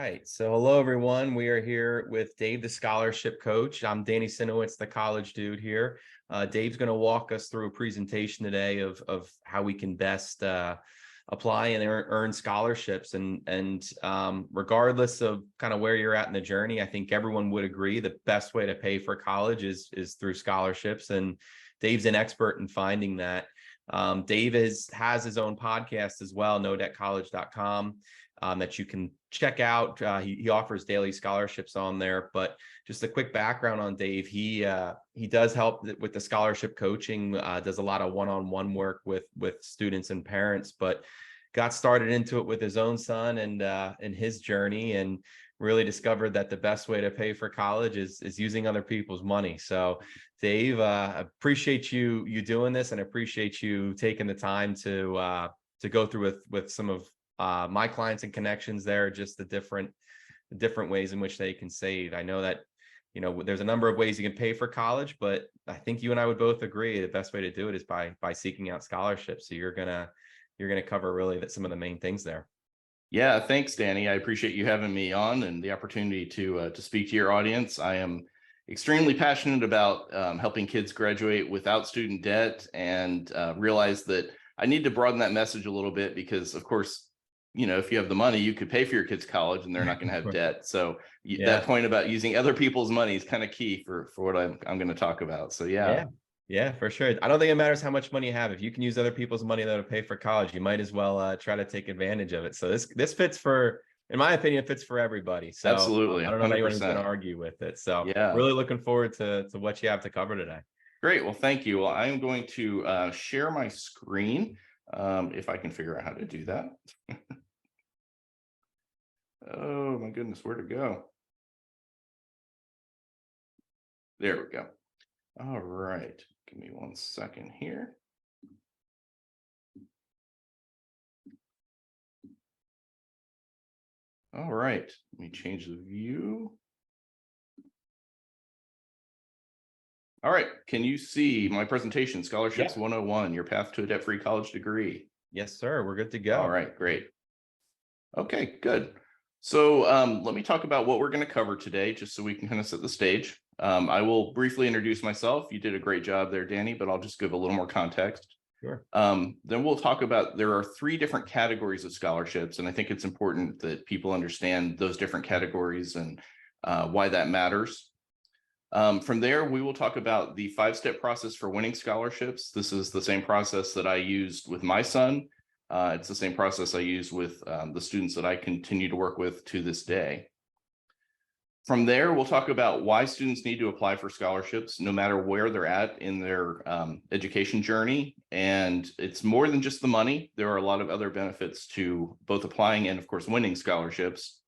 right. So hello, everyone. We are here with Dave, the scholarship coach. I'm Danny Sinowitz, the college dude here. Dave's going to walk us through a presentation today of how we can best apply and earn scholarships. And regardless of kind of where you're at in the journey, I think everyone would agree the best way to pay for college is through scholarships. And Dave's an expert in finding that. Dave has his own podcast as well, TheCollegeDude. That you can check out. He offers daily scholarships on there. But just a quick background on Dave. He does help with the scholarship coaching, does a lot of one-on-one work with students and parents, but got started into it with his own son and his journey, and really discovered that the best way to pay for college is using other people's money. So Dave, appreciate you doing this, and appreciate you taking the time to go through with some of my clients and connections there, just the different ways in which they can save. I know that, there's a number of ways you can pay for college, but I think you and I would both agree the best way to do it is by seeking out scholarships. So you're gonna cover really some of the main things there. Yeah, thanks, Danny. I appreciate you having me on and the opportunity to speak to your audience. I am extremely passionate about helping kids graduate without student debt, and realize that I need to broaden that message a little bit because, of course, if you have the money, you could pay for your kids' college and they're not going to have debt. So that point about using other people's money is kind of key for what I'm going to talk about. So yeah, for sure. I don't think it matters how much money you have. If you can use other people's money to pay for college, you might as well try to take advantage of it. So this fits for, in my opinion, fits for everybody. So absolutely, I don't know if anyone's going to argue with it. So yeah, really looking forward to what you have to cover today. Great. Well, thank you. Well, I'm going to share my screen if I can figure out how to do that. Oh my goodness, where'd it go? There we go. All right, give me 1 second here. All right, let me change the view. All right, can you see my presentation, Scholarships 101, Your Path to a Debt-Free College Degree? Yes, sir. We're good to go. All right, great. Okay, good. So let me talk about what we're going to cover today, just so we can kind of set the stage. I will briefly introduce myself. You did a great job there, Danny, but I'll just give a little more context. Sure. Then we'll talk about, there are 3 different categories of scholarships, and I think it's important that people understand those different categories and why that matters. From there, we will talk about the 5-step process for winning scholarships. This is the same process that I used with my son. It's the same process I use with the students that I continue to work with to this day. From there, we'll talk about why students need to apply for scholarships, no matter where they're at in their education journey. And it's more than just the money. There are a lot of other benefits to both applying and, of course, winning scholarships.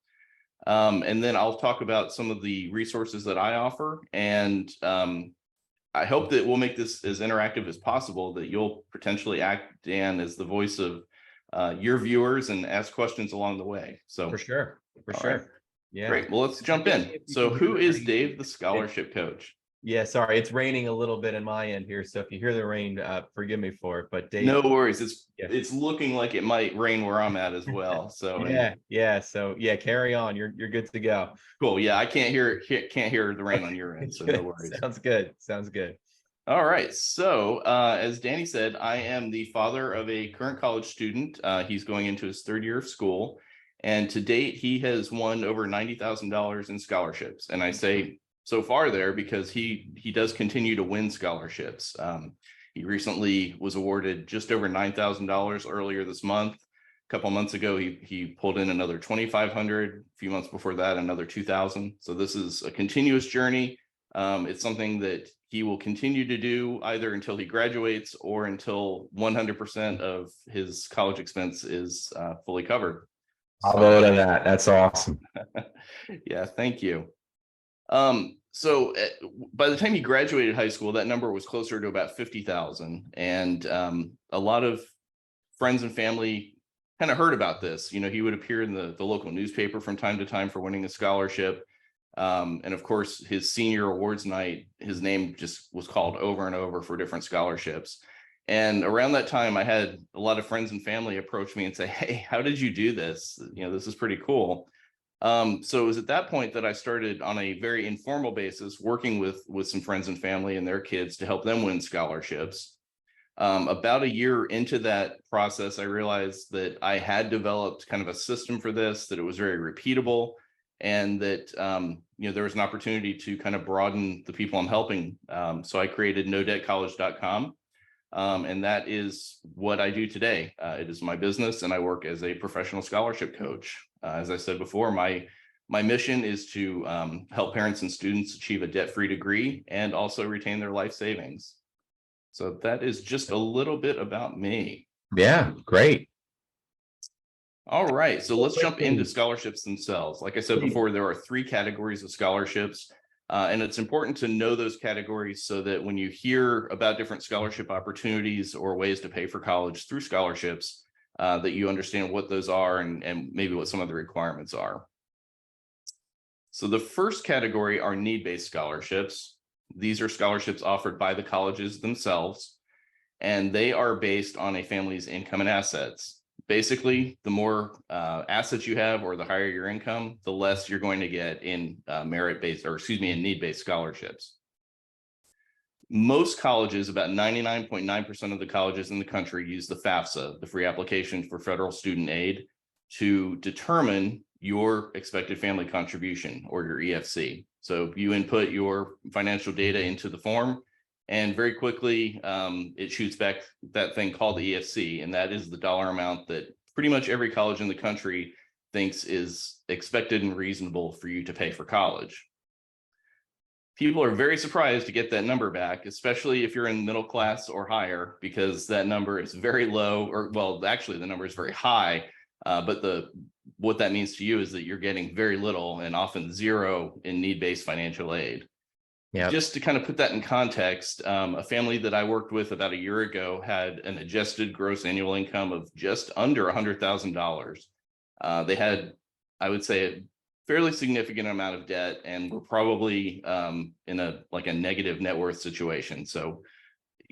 And then I'll talk about some of the resources that I offer. And I hope that we'll make this as interactive as possible, that you'll potentially act, Dan, as the voice of your viewers and ask questions along the way. So for sure. Right. Yeah. Great. Well, let's jump in. So who is Dave, the scholarship coach? Yeah, sorry, it's raining a little bit in my end here, so if you hear the rain, forgive me for it. But Dave, no worries. It's looking like it might rain where I'm at as well. So So carry on. You're good to go. Cool. Yeah, I can't hear the rain on your end, so no worries. Sounds good. All right. So as Danny said, I am the father of a current college student. He's going into his 3rd year of school. And to date, he has won over $90,000 in scholarships. And I say so far there because he does continue to win scholarships. He recently was awarded just over $9,000 earlier this month. A couple of months ago, he pulled in another $2,500. A few months before that, another $2,000. So this is a continuous journey. It's something that he will continue to do either until he graduates or until 100% of his college expense is fully covered. I'll vote on that. That's awesome. Yeah, thank you. So by the time he graduated high school, that number was closer to about 50,000. And a lot of friends and family kind of heard about this. He would appear in the local newspaper from time to time for winning a scholarship. And of course, his senior awards night, his name just was called over and over for different scholarships. And around that time, I had a lot of friends and family approach me and say, "Hey, how did you do this? This is pretty cool." So it was at that point that I started on a very informal basis working with some friends and family and their kids to help them win scholarships. About a year into that process, I realized that I had developed kind of a system for this, that it was very repeatable, and that there was an opportunity to kind of broaden the people I'm helping. So I created NoDebtCollege.com, and that is what I do today. It is my business, and I work as a professional scholarship coach. As I said before, my mission is to help parents and students achieve a debt-free degree and also retain their life savings. So that is just a little bit about me. Yeah, great. All right, so let's jump into scholarships themselves. Like I said before, there are three categories of scholarships, and it's important to know those categories so that when you hear about different scholarship opportunities or ways to pay for college through scholarships, that you understand what those are and maybe what some of the requirements are. So the first category are need-based scholarships. These are scholarships offered by the colleges themselves, and they are based on a family's income and assets. Basically, the more assets you have or the higher your income, the less you're going to get in merit-based, or excuse me, in need-based scholarships. Most colleges, about 99.9% of the colleges in the country, use the FAFSA, the Free Application for Federal Student Aid, to determine your expected family contribution, or your EFC. So you input your financial data into the form, and very quickly it shoots back that thing called the EFC, and that is the dollar amount that pretty much every college in the country thinks is expected and reasonable for you to pay for college. People are very surprised to get that number back, especially if you're in middle class or higher, because that number is very low, or well, actually the number is very high, but what that means to you is that you're getting very little and often zero in need-based financial aid. Yeah. Just to kind of put that in context, a family that I worked with about a year ago had an adjusted gross annual income of just under $100,000. They had, I would say, a fairly significant amount of debt, and were probably in a negative net worth situation. So,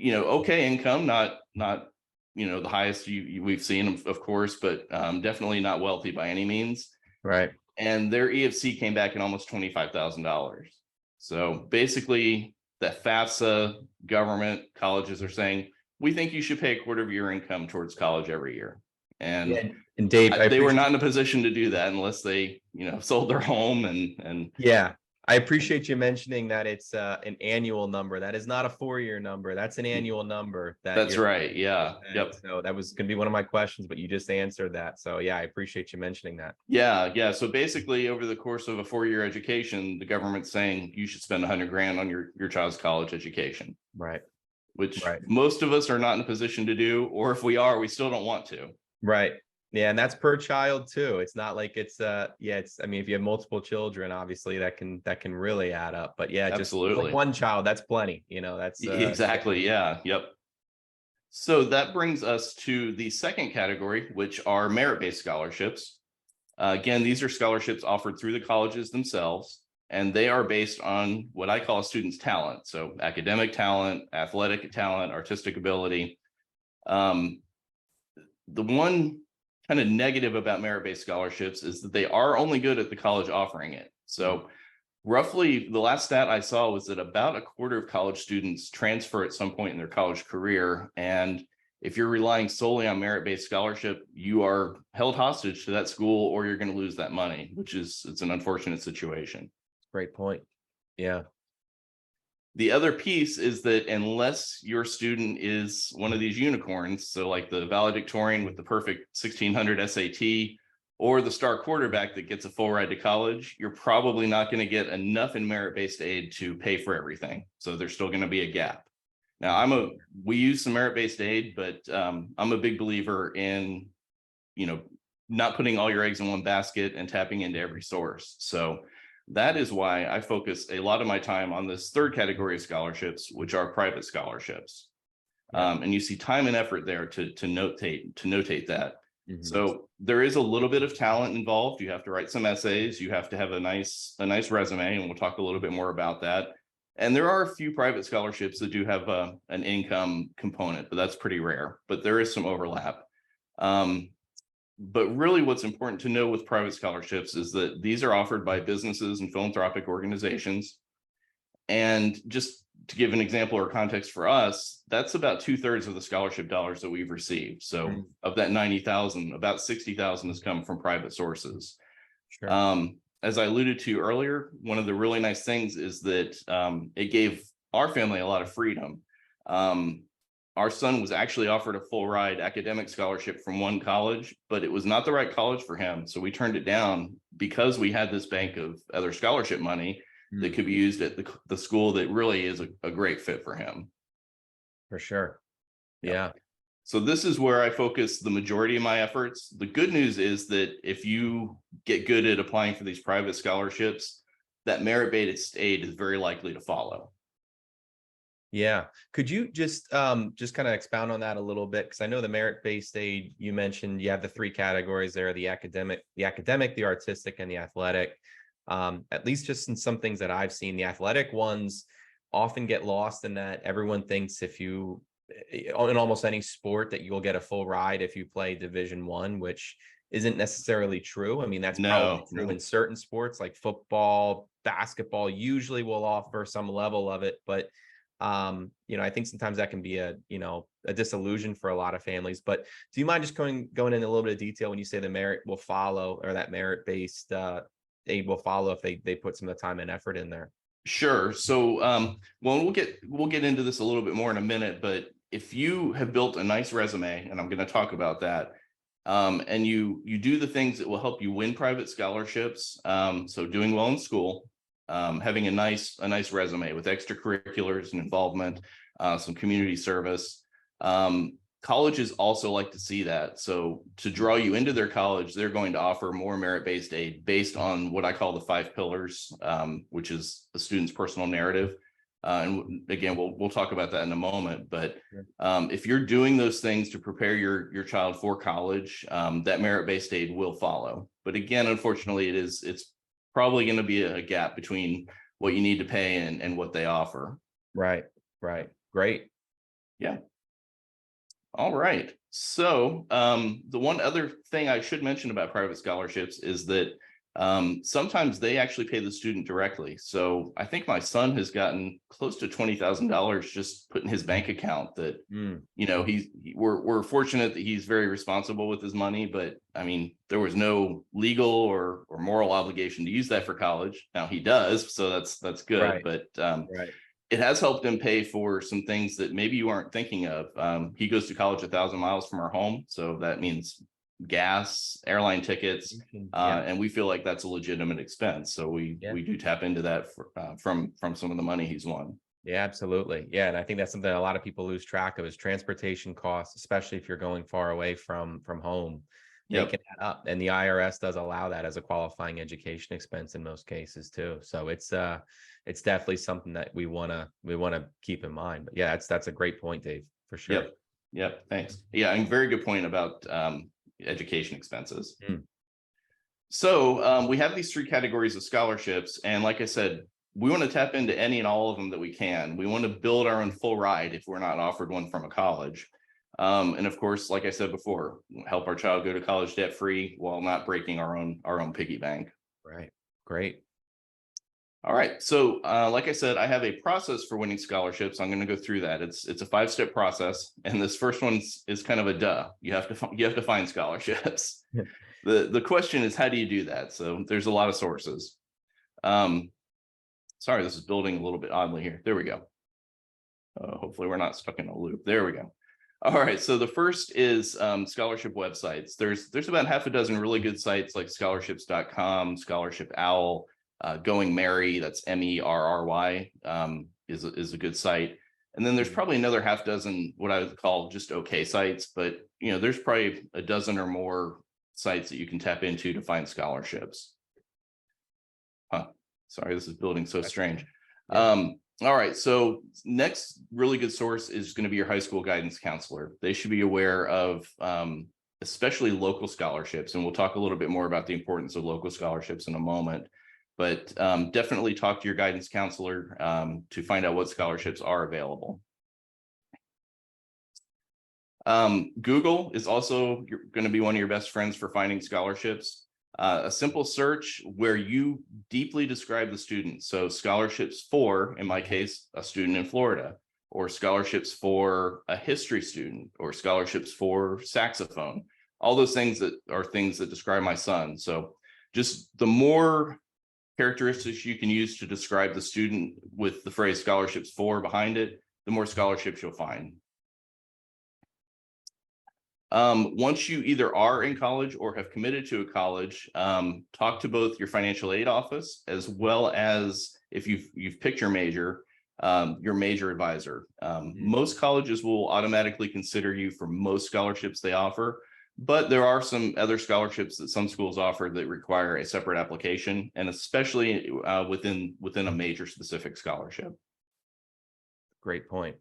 okay income, not the highest we've seen, of course, but definitely not wealthy by any means. Right. And their EFC came back in almost $25,000. So basically, the FAFSA, government, colleges are saying, we think you should pay a quarter of your income towards college every year. And, yeah, and Dave, they were not in a position to do that unless they, sold their home and yeah. I appreciate you mentioning that it's an annual number. That is not a 4-year number. That's an annual number. That's right. Yeah. Yep. So that was going to be one of my questions, but you just answered that. So yeah, I appreciate you mentioning that. Yeah. Yeah. So basically, over the course of a 4-year education, the government's saying you should spend $100,000 on your child's college education. Right. Which most of us are not in a position to do, or if we are, we still don't want to. Right. Yeah, and that's per child too. It's not like it's I mean, if you have multiple children, obviously that can really add up. But yeah, absolutely. Just like one child, that's plenty. That's exactly. Yeah. Yep. So that brings us to the second category, which are merit-based scholarships. Again, these are scholarships offered through the colleges themselves, and they are based on what I call a student's talent. So academic talent, athletic talent, artistic ability. The one kind of negative about merit-based scholarships is that they are only good at the college offering it. So roughly, the last stat I saw was that about a quarter of college students transfer at some point in their college career. And if you're relying solely on merit-based scholarship, you are held hostage to that school, or you're going to lose that money, it's an unfortunate situation. Great point. Yeah. The other piece is that unless your student is one of these unicorns, so like the valedictorian with the perfect 1600 SAT, or the star quarterback that gets a full ride to college, you're probably not going to get enough in merit-based aid to pay for everything. So there's still going to be a gap. Now, we use some merit-based aid, but I'm a big believer in, not putting all your eggs in one basket and tapping into every source. So that is why I focus a lot of my time on this third category of scholarships, which are private scholarships. Yeah. And you see time and effort there to notate that. Mm-hmm. So there is a little bit of talent involved. You have to write some essays. You have to have a nice resume, and we'll talk a little bit more about that. And there are a few private scholarships that do have an income component, but that's pretty rare. But there is some overlap. But really what's important to know with private scholarships is that these are offered by businesses and philanthropic organizations. And just to give an example or context for us, that's about 2/3 of the scholarship dollars that we've received. So of that 90,000, about 60,000 has come from private sources. Sure. As I alluded to earlier, one of the really nice things is that it gave our family a lot of freedom. Our son was actually offered a full ride academic scholarship from one college, but it was not the right college for him. So we turned it down because we had this bank of other scholarship money that could be used at the school that really is a great fit for him. For sure. Yeah. Yeah. So this is where I focus the majority of my efforts. The good news is that if you get good at applying for these private scholarships, that merit-based aid is very likely to follow. Yeah. Could you just kind of expound on that a little bit? Because I know the merit-based aid, you mentioned you have the three categories there, the academic, the artistic, and the athletic. At least just in some things that I've seen, the athletic ones often get lost in that everyone thinks if you in almost any sport that you'll get a full ride if you play Division I, which isn't necessarily true. I mean, that's probably true in certain sports like football, basketball, usually will offer some level of it, but I think sometimes that can be a disillusion for a lot of families. But do you mind just going in a little bit of detail when you say the merit will follow, or that merit-based aid will follow if they put some of the time and effort in there? Sure. So well, we'll get into this a little bit more in a minute, but if you have built a nice resume, and I'm going to talk about that, and you do the things that will help you win private scholarships, so doing well in school, having a nice resume with extracurriculars and involvement, some community service. Colleges also like to see that. So to draw you into their college, they're going to offer more merit-based aid based on what I call the 5 pillars, which is the student's personal narrative. And again, we'll talk about that in a moment. But if you're doing those things to prepare your child for college, that merit-based aid will follow. But again, unfortunately, it's probably going to be a gap between what you need to pay and what they offer. Right. Great. Yeah. All right. So the one other thing I should mention about private scholarships is that sometimes they actually pay the student directly. So I think my son has gotten close to $20,000 just put in his bank account that, we're fortunate that he's very responsible with his money, but I mean, there was no legal or moral obligation to use that for college. Now he does, so that's good. Right. But Right. it has helped him pay for some things that maybe you aren't thinking of. He goes to college 1,000 miles from our home. So that means gas, airline tickets, and we feel like that's a legitimate expense. So we do tap into that from some of the money he's won. Yeah, absolutely. Yeah. And I think that's something a lot of people lose track of is transportation costs, especially if you're going far away from home. They can add up. And the IRS does allow that as a qualifying education expense in most cases too. So it's definitely something that we wanna keep in mind. But yeah, that's a great point, Dave, for sure. Yep. Thanks. Yeah, and very good point about education expenses. So we have these 3 categories of scholarships, and like I said, we want to tap into any and all of them that we can. We want to build our own full ride if we're not offered one from a college. And of course, like I said before, help our child go to college debt free while not breaking our own piggy bank. Right. Great. All right. So like I said, I have a process for winning scholarships. I'm going to go through that. It's a 5-step process. And this first one is kind of a duh. You have to find scholarships. The question is, how do you do that? So there's a lot of sources. Sorry, this is building a little bit oddly here. There we go. Hopefully we're not stuck in a loop. There we go. All right. So the first is scholarship websites. There's about half a dozen really good sites like scholarships.com, Scholarship Owl, Going Merry, that's MERRY, is a good site. And then there's probably another half dozen what I would call just okay sites, but there's probably a dozen or more sites that you can tap into to find scholarships. Sorry, this is building so strange. All right, so next really good source is going to be your high school guidance counselor. They should be aware of especially local scholarships, and we'll talk a little bit more about the importance of local scholarships in a moment. But definitely talk to your guidance counselor to find out what scholarships are available. Google is also going to be one of your best friends for finding scholarships. A simple search where you deeply describe the student. So scholarships for, in my case, a student in Florida, or scholarships for a history student, or scholarships for saxophone. All those things that are things that describe my son. So just the more characteristics you can use to describe the student with the phrase scholarships for behind it, the more scholarships you'll find. Once you either are in college or have committed to a college, talk to both your financial aid office as well as, if you've picked your major advisor. Most colleges will automatically consider you for most scholarships they offer, but there are some other scholarships that some schools offer that require a separate application, and especially within a major specific scholarship. Great point.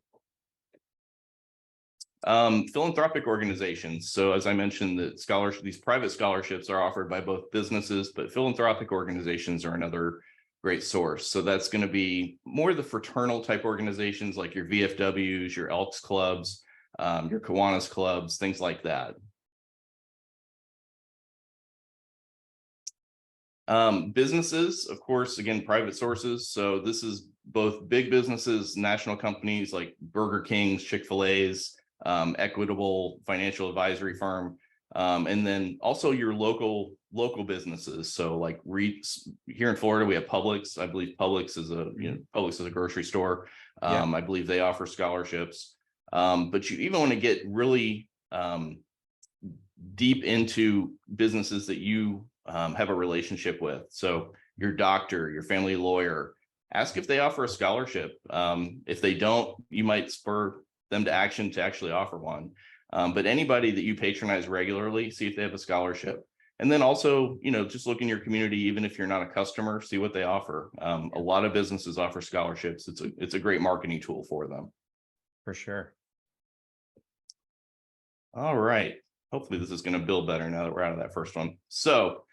Philanthropic organizations. So as I mentioned, these private scholarships are offered by both businesses, but philanthropic organizations are another great source. So that's going to be more the fraternal type organizations like your VFWs, your Elks clubs, your Kiwanis clubs, things like that. Businesses, of course, again, private sources. So this is both big businesses, national companies like Burger King's, Chick-fil-A's, Equitable Financial Advisory Firm, and then also your local businesses. So like here in Florida, we have Publix. I believe Publix is a grocery store. I believe they offer scholarships. But you even want to get really deep into businesses that you have a relationship with. So your doctor, your family lawyer, ask if they offer a scholarship. If they don't, you might spur them to action to actually offer one. But anybody that you patronize regularly, see if they have a scholarship. And then also, just look in your community, even if you're not a customer, see what they offer. A lot of businesses offer scholarships. It's a great marketing tool for them. For sure. All right. Hopefully this is going to build better now that we're out of that first one. So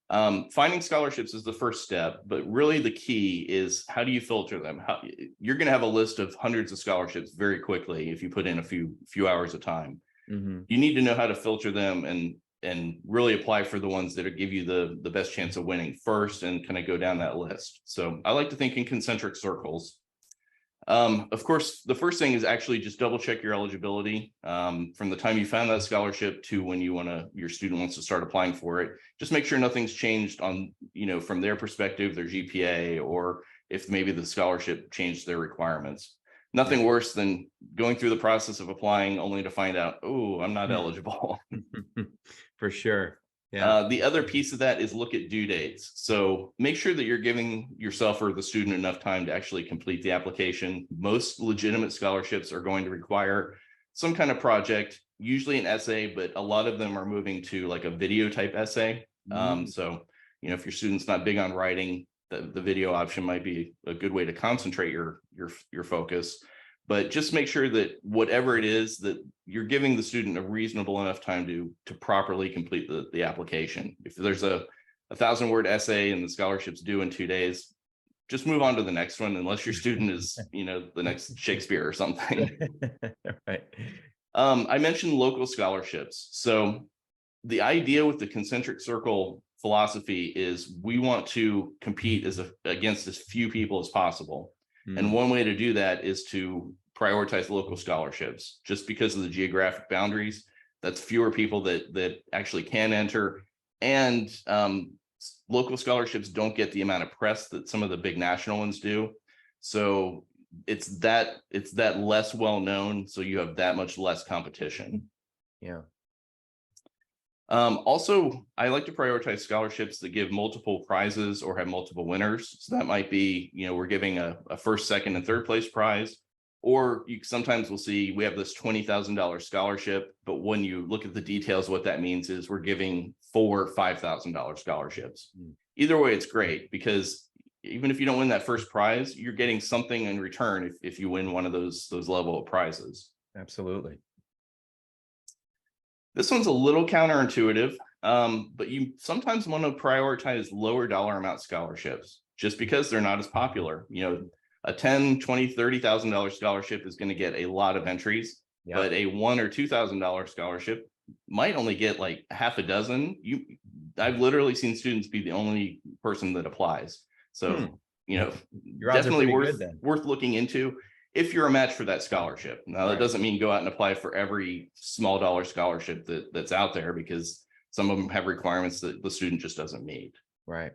finding scholarships is the first step, but really the key is, how do you filter them? You're going to have a list of hundreds of scholarships very quickly if you put in a few hours of time. You need to know how to filter them and really apply for the ones that give you the best chance of winning first, and kind of go down that list. So I like to think in concentric circles. Of course, the first thing is actually just double check your eligibility from the time you found that scholarship to when your student wants to start applying for it. Just make sure nothing's changed on, from their perspective, their GPA, or if maybe the scholarship changed their requirements. Nothing worse than going through the process of applying only to find out, oh, I'm not eligible. For sure. Yeah. The other piece of that is look at due dates. So make sure that you're giving yourself or the student enough time to actually complete the application. Most legitimate scholarships are going to require some kind of project, usually an essay, but a lot of them are moving to like a video type essay. So, if your student's not big on writing, the video option might be a good way to concentrate your focus. But just make sure that whatever it is, that you're giving the student a reasonable enough time to properly complete the application. If there's a 1,000-word essay and the scholarship's due in 2 days, just move on to the next one, unless your student is, the next Shakespeare or something. Right. I mentioned local scholarships. So the idea with the concentric circle philosophy is we want to compete against as few people as possible. And one way to do that is to prioritize local scholarships. Just because of the geographic boundaries, that's fewer people that actually can enter. And local scholarships don't get the amount of press that some of the big national ones do. So it's that less well known. So you have that much less competition. Yeah. Also, I like to prioritize scholarships that give multiple prizes or have multiple winners. So that might be, we're giving a first, second, and third place prize, or sometimes we'll see we have this $20,000 scholarship, but when you look at the details, what that means is we're giving 4 $5,000 scholarships. Either way, it's great, because even if you don't win that first prize, you're getting something in return if you win one of those level of prizes. Absolutely. This one's a little counterintuitive, but you sometimes want to prioritize lower dollar amount scholarships just because they're not as popular. A $10,000, $20,000, $30,000 scholarship is going to get a lot of entries. Yep. but a $1,000 or $2,000 scholarship might only get like half a dozen. I've literally seen students be the only person that applies. Hmm. So, you know, Your odds are definitely pretty good worth then. looking into if you're a match for that scholarship. Now, that Right. doesn't mean go out and apply for every small dollar scholarship that's out there, because some of them have requirements that the student just doesn't meet. Right.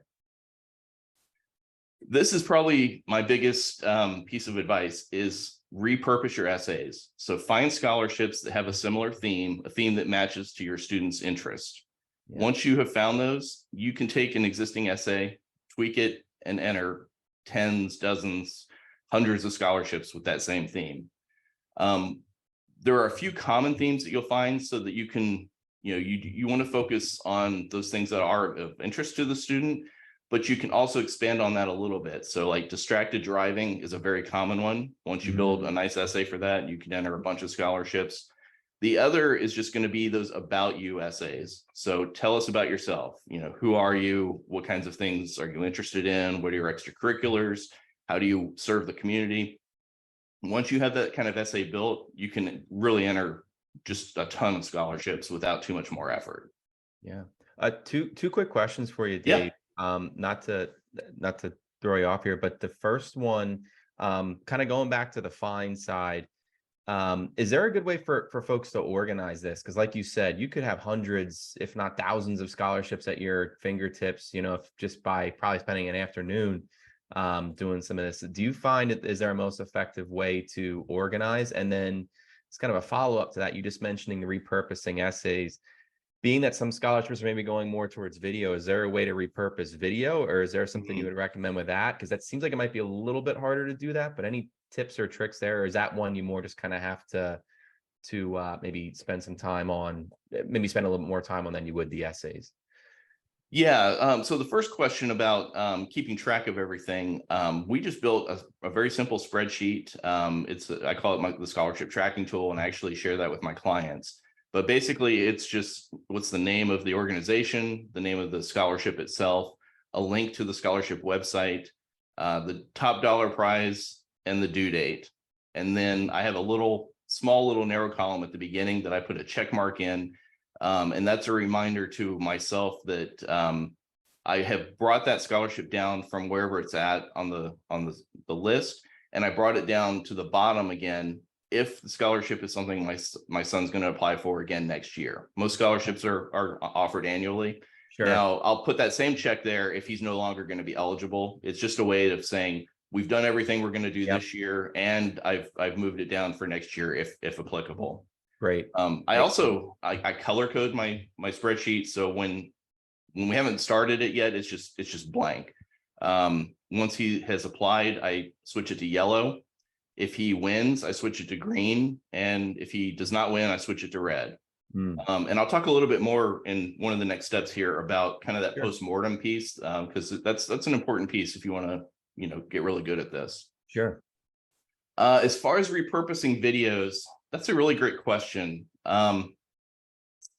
This is probably my biggest piece of advice is repurpose your essays. So find scholarships that have a similar theme, a theme that matches to your students' interest. Yeah. Once you have found those, you can take an existing essay, tweak it, and enter tens, dozens, hundreds of scholarships with that same theme. There are a few common themes that you'll find, so that you can, you want to focus on those things that are of interest to the student, but you can also expand on that a little bit. So like distracted driving is a very common one. Once you build a nice essay for that, you can enter a bunch of scholarships. The other is just going to be those about you essays. So tell us about yourself. Who are you? What kinds of things are you interested in? What are your extracurriculars? How do you serve the community? Once you have that kind of essay built, you can really enter just a ton of scholarships without too much more effort. Yeah. Two quick questions for you, Yeah. Dave. Not to throw you off here, but the first one, kind of going back to the fine side, is there a good way for folks to organize this? Because like you said, you could have hundreds, if not thousands of scholarships at your fingertips, if just by probably spending an afternoon doing some of this. Do you find is there a most effective way to organize? And then it's kind of a follow-up to that. You just mentioning repurposing essays. Being that some scholarships are maybe going more towards video, is there a way to repurpose video, or is there something you would recommend with that? Because that seems like it might be a little bit harder to do that, but any tips or tricks there, or is that one you more just kind of have to maybe spend some time on, maybe spend a little bit more time on than you would the essays? Yeah. So the first question about keeping track of everything, we just built a very simple spreadsheet. I call it the scholarship tracking tool, and I actually share that with my clients. But basically, it's just what's the name of the organization, the name of the scholarship itself, a link to the scholarship website, the top dollar prize, and the due date. And then I have a small little narrow column at the beginning that I put a check mark in. And that's a reminder to myself that I have brought that scholarship down from wherever it's at on the list, and I brought it down to the bottom again if the scholarship is something my son's going to apply for again next year. Most scholarships are offered annually. Sure. Now, I'll put that same check there if he's no longer going to be eligible. It's just a way of saying we've done everything we're going to do this year, and I've moved it down for next year if applicable. Great. I color code my spreadsheet, so when we haven't started it yet, it's just blank. Once he has applied, I switch it to yellow. If he wins, I switch it to green, and if he does not win, I switch it to red. And I'll talk a little bit more in one of the next steps here about kind of that post-mortem piece, because that's an important piece if you want to get really good at this. Sure. As far as repurposing videos, that's a really great question. I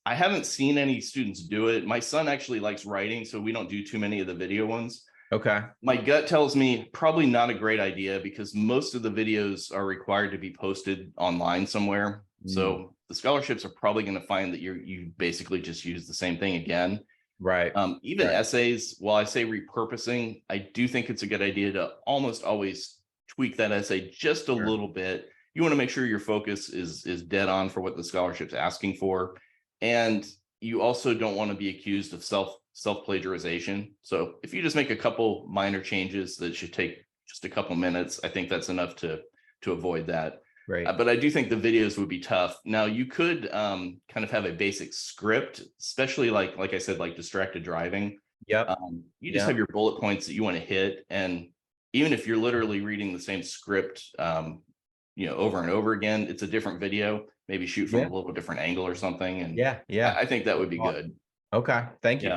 haven't seen any students do it. My son actually likes writing, so we don't do too many of the video ones. Okay. My gut tells me probably not a great idea, because most of the videos are required to be posted online somewhere. So the scholarships are probably going to find that you basically just use the same thing again. Right. Even essays, while I say repurposing, I do think it's a good idea to almost always tweak that essay just a little bit. You want to make sure your focus is dead on for what the scholarship's asking for. And you also don't want to be accused of self plagiarization. So if you just make a couple minor changes that should take just a couple minutes, I think that's enough to avoid that. Right. But I do think the videos would be tough. Now, you could kind of have a basic script, especially like I said, like distracted driving. Yep. You just have your bullet points that you want to hit. And even if you're literally reading the same script, over and over again, it's a different video. Maybe shoot from a little different angle or something. And I think that would be good. Okay. Thank you.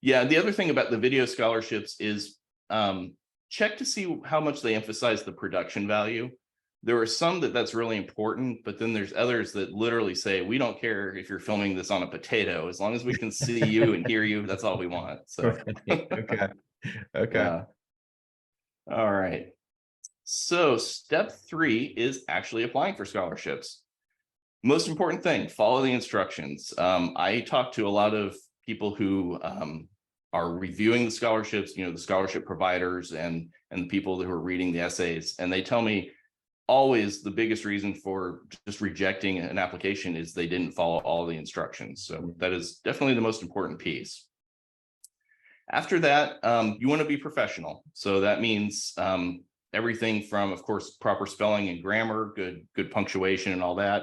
Yeah. The other thing about the video scholarships is check to see how much they emphasize the production value. There are some that's really important, but then there's others that literally say, we don't care if you're filming this on a potato, as long as we can see you and hear you, that's all we want. So okay. Yeah. All right. So step 3 is actually applying for scholarships. Most important thing, follow the instructions. I talk to a lot of people who are reviewing the scholarships, the scholarship providers and the people who are reading the essays, and they tell me always the biggest reason for just rejecting an application is they didn't follow all the instructions. So that is definitely the most important piece. After that, you want to be professional. So that means everything from, of course, proper spelling and grammar, good punctuation and all that.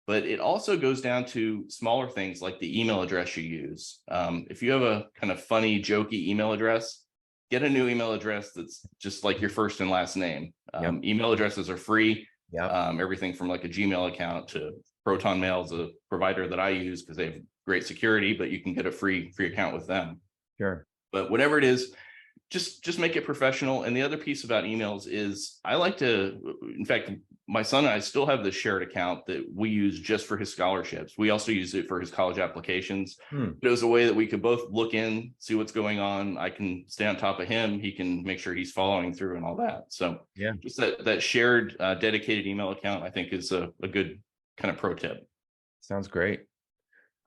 But it also goes down to smaller things like the email address you use. If you have a kind of funny, jokey email address, get a new email address that's just like your first and last name. Email addresses are free. Everything from like a Gmail account to Proton Mail is a provider that I use because they have great security, but you can get a free account with them. Sure. But whatever it is, just make it professional. And the other piece about emails is I like to, in fact, my son and I still have this shared account that we use just for his scholarships. We also use it for his college applications. It was a way that we could both look in, see what's going on. I can stay on top of him. He can make sure he's following through and all that. So yeah, just that shared dedicated email account, I think is a good kind of pro tip. Sounds great.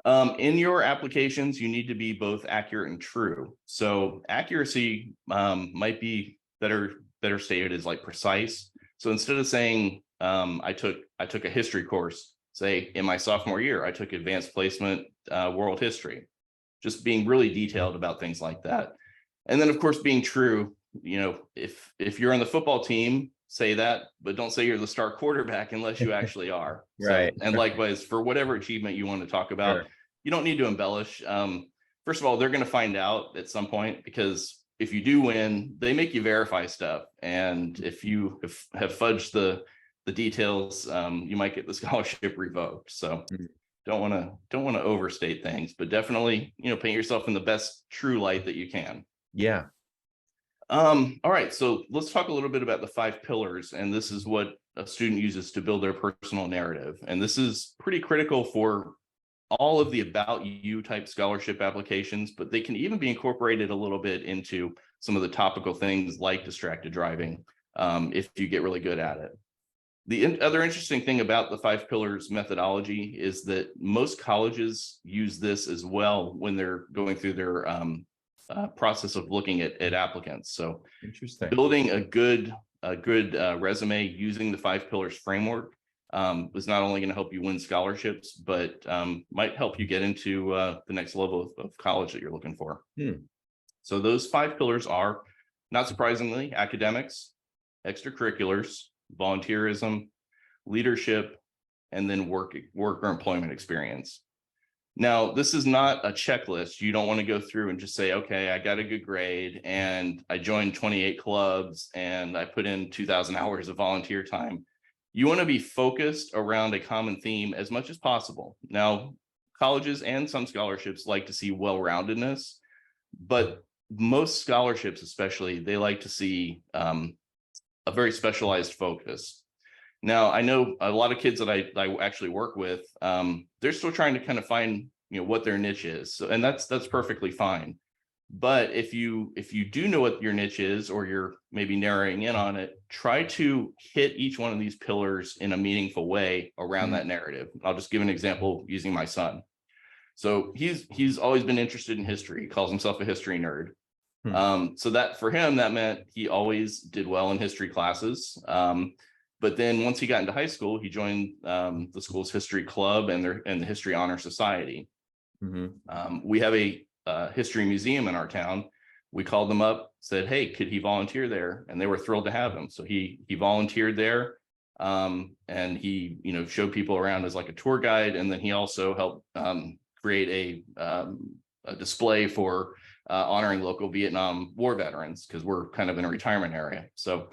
In your applications, you need to be both accurate and true. So accuracy might be better stated as like precise. So instead of saying I took a history course, say in my sophomore year, I took advanced placement world history, just being really detailed about things like that. And then of course, being true, if you're on the football team, say that, but don't say you're the star quarterback unless you actually are. Right. So, and likewise, for whatever achievement you want to talk about, you don't need to embellish. First of all, they're going to find out at some point, because if you do win, they make you verify stuff. And if you have fudged the details, you might get the scholarship revoked. So don't want to overstate things, but definitely, paint yourself in the best true light that you can. Yeah. All right, so let's talk a little bit about the 5 pillars, and this is what a student uses to build their personal narrative. And this is pretty critical for all of the about you type scholarship applications, but they can even be incorporated a little bit into some of the topical things like distracted driving, if you get really good at it. The other interesting thing about the 5 pillars methodology is that most colleges use this as well when they're going through their process of looking at applicants. So interesting. Building a good resume using the 5 pillars framework is not only going to help you win scholarships, but might help you get into the next level of college that you're looking for. So those 5 pillars are, not surprisingly, academics, extracurriculars, volunteerism, leadership, and then work or employment experience. Now, this is not a checklist. You don't want to go through and just say, okay, I got a good grade and I joined 28 clubs and I put in 2,000 hours of volunteer time. You want to be focused around a common theme as much as possible. Now, colleges and some scholarships like to see well-roundedness, but most scholarships especially, they like to see a very specialized focus. Now, I know a lot of kids that I actually work with, they're still trying to kind of find, what their niche is. So, and that's perfectly fine. But if you do know what your niche is, or you're maybe narrowing in on it, try to hit each one of these pillars in a meaningful way around that narrative. I'll just give an example using my son. So he's always been interested in history. He calls himself a history nerd. So that for him, that meant he always did well in history classes. But then once he got into high school, he joined the school's history club and the History Honor Society. We have a history museum in our town. We called them up, said, hey, could he volunteer there? And they were thrilled to have him. So he volunteered there, and he showed people around as like a tour guide. And then he also helped create a display for honoring local Vietnam War veterans, because we're kind of in a retirement area. So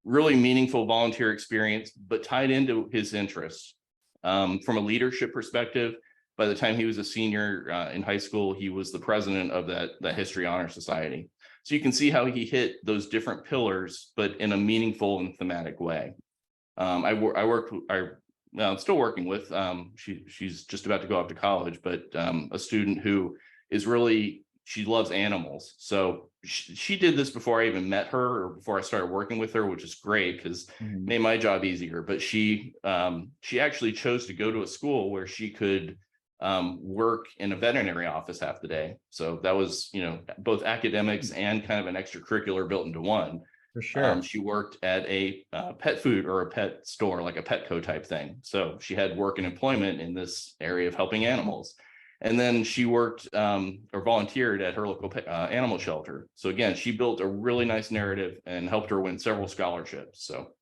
really meaningful volunteer experience, but tied into his interests. From a leadership perspective, by the time he was a senior in high school, he was the president of that History Honor Society. So you can see how he hit those different pillars, but in a meaningful and thematic way. I'm still working with, she's just about to go off to college, but a student who is really she loves animals. So she did this before I even met her or before I started working with her, which is great because Mhm. made my job easier. But she actually chose to go to a school where she could work in a veterinary office half the day. So that was, both academics and kind of an extracurricular built into one. For sure. She worked at a pet food or a pet store, like a Petco type thing. So she had work and employment in this area of helping animals. And then she worked or volunteered at her local animal shelter. So again, she built a really nice narrative and helped her win several scholarships. So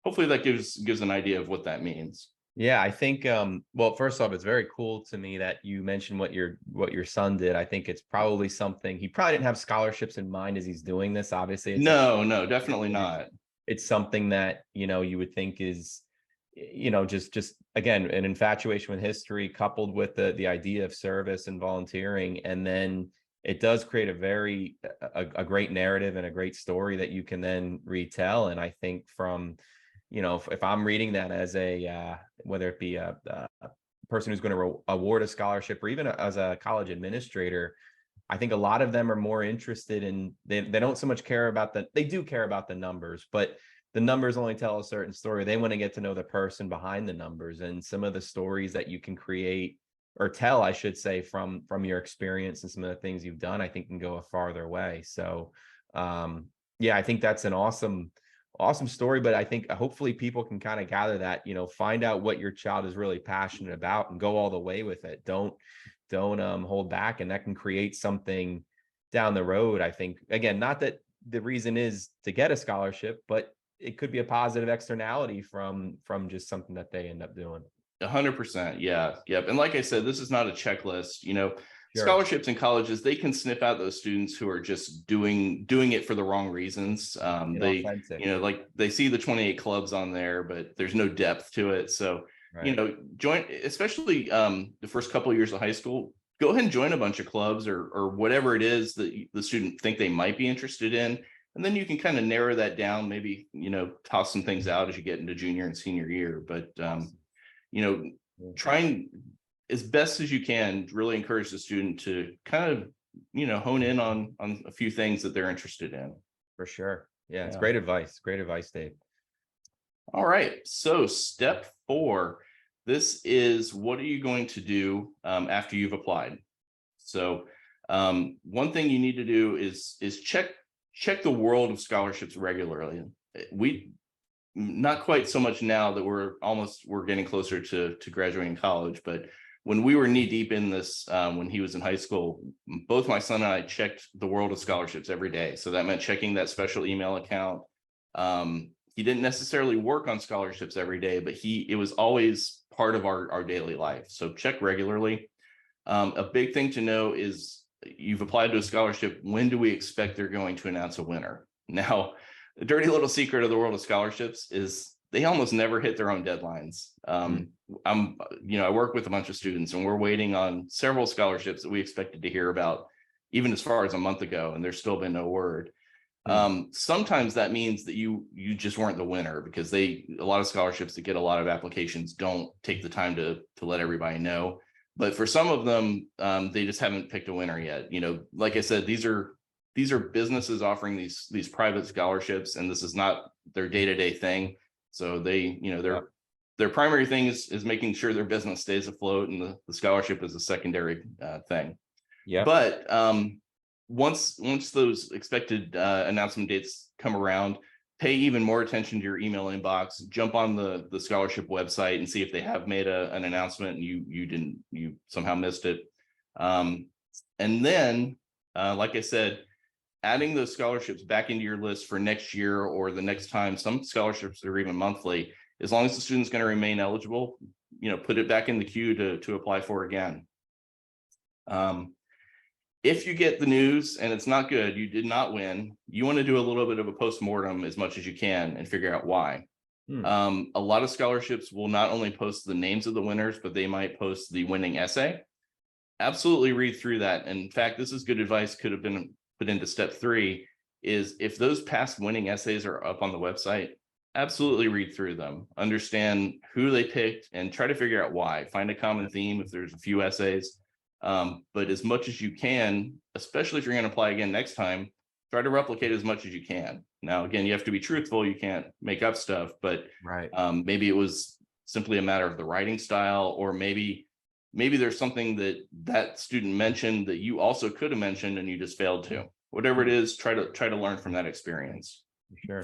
hopefully that gives an idea of what that means. Yeah, I think well, first off, it's very cool to me that you mentioned what your son did. I think it's probably something he probably didn't have scholarships in mind as he's doing this. Obviously, No, definitely not. it's something that, you would think is, just again, an infatuation with history coupled with the idea of service and volunteering. And then it does create a great narrative and a great story that you can then retell. And I think from, if I'm reading that as whether it be a person who's going to award a scholarship or even as a college administrator, I think a lot of them are more interested in, they don't so much care about they do care about the numbers, but the numbers only tell a certain story. They want to get to know the person behind the numbers, and some of the stories that you can create or tell, I should say, from your experience and some of the things you've done, I think can go a farther way. So yeah, I think that's an awesome story. But I think hopefully people can kind of gather that, find out what your child is really passionate about and go all the way with it. Don't hold back, and that can create something down the road. I think, again, not that the reason is to get a scholarship, but it could be a positive externality from just something that they end up doing. 100%. Yeah. Yep. And like I said, this is not a checklist. Sure. Scholarships in colleges, they can sniff out those students who are just doing it for the wrong reasons. Inauthentic. Like they see the 28 clubs on there, but there's no depth to it. So, Right. join, especially the first couple of years of high school, go ahead and join a bunch of clubs or whatever it is that the student think they might be interested in. And then you can kind of narrow that down, maybe, toss some things out as you get into junior and senior year. But Awesome. Yeah, trying as best as you can really encourage the student to kind of hone in on a few things that they're interested in. for sure. Yeah, it's Yeah. great advice, Dave. All right, so step 4, this is what are you going to do after you've applied. So one thing you need to do is check the world of scholarships regularly. We not quite so much now that we're getting closer to graduating college, but when we were knee deep in this, when he was in high school, both my son and I checked the world of scholarships every day. So that meant checking that special email account. He didn't necessarily work on scholarships every day, but it was always part of our daily life. So check regularly. A big thing to know is you've applied to a scholarship. When do we expect they're going to announce a winner? Now, the dirty little secret of the world of scholarships is they almost never hit their own deadlines. I work with a bunch of students and we're waiting on several scholarships that we expected to hear about even as far as a month ago, and there's still been no word. Sometimes that means that you just weren't the winner because a lot of scholarships that get a lot of applications don't take the time to let everybody know. But for some of them, they just haven't picked a winner yet. Like I said, these are businesses offering these private scholarships, and this is not their day-to-day thing. So their primary thing is making sure their business stays afloat, and the scholarship is a secondary thing. Yeah. But once those expected announcement dates come around, pay even more attention to your email inbox. Jump on the scholarship website and see if they have made an announcement and you somehow missed it. And then, like I said, adding those scholarships back into your list for next year or the next time. Some scholarships are even monthly. As long as the student's going to remain eligible, put it back in the queue to apply for again. If you get the news and it's not good, you did not win, you want to do a little bit of a postmortem as much as you can and figure out why. A lot of scholarships will not only post the names of the winners, but they might post the winning essay. Absolutely read through that. And in fact, this is good advice, could have been put into step 3, is if those past winning essays are up on the website, absolutely read through them, understand who they picked, and try to figure out why. Find a common theme if there's a few essays. But as much as you can, especially if you're going to apply again next time, try to replicate as much as you can. Now, again, you have to be truthful. You can't make up stuff, but Right. maybe it was simply a matter of the writing style, or maybe there's something that student mentioned that you also could have mentioned and you just failed to. Whatever it is, try to learn from that experience. Sure.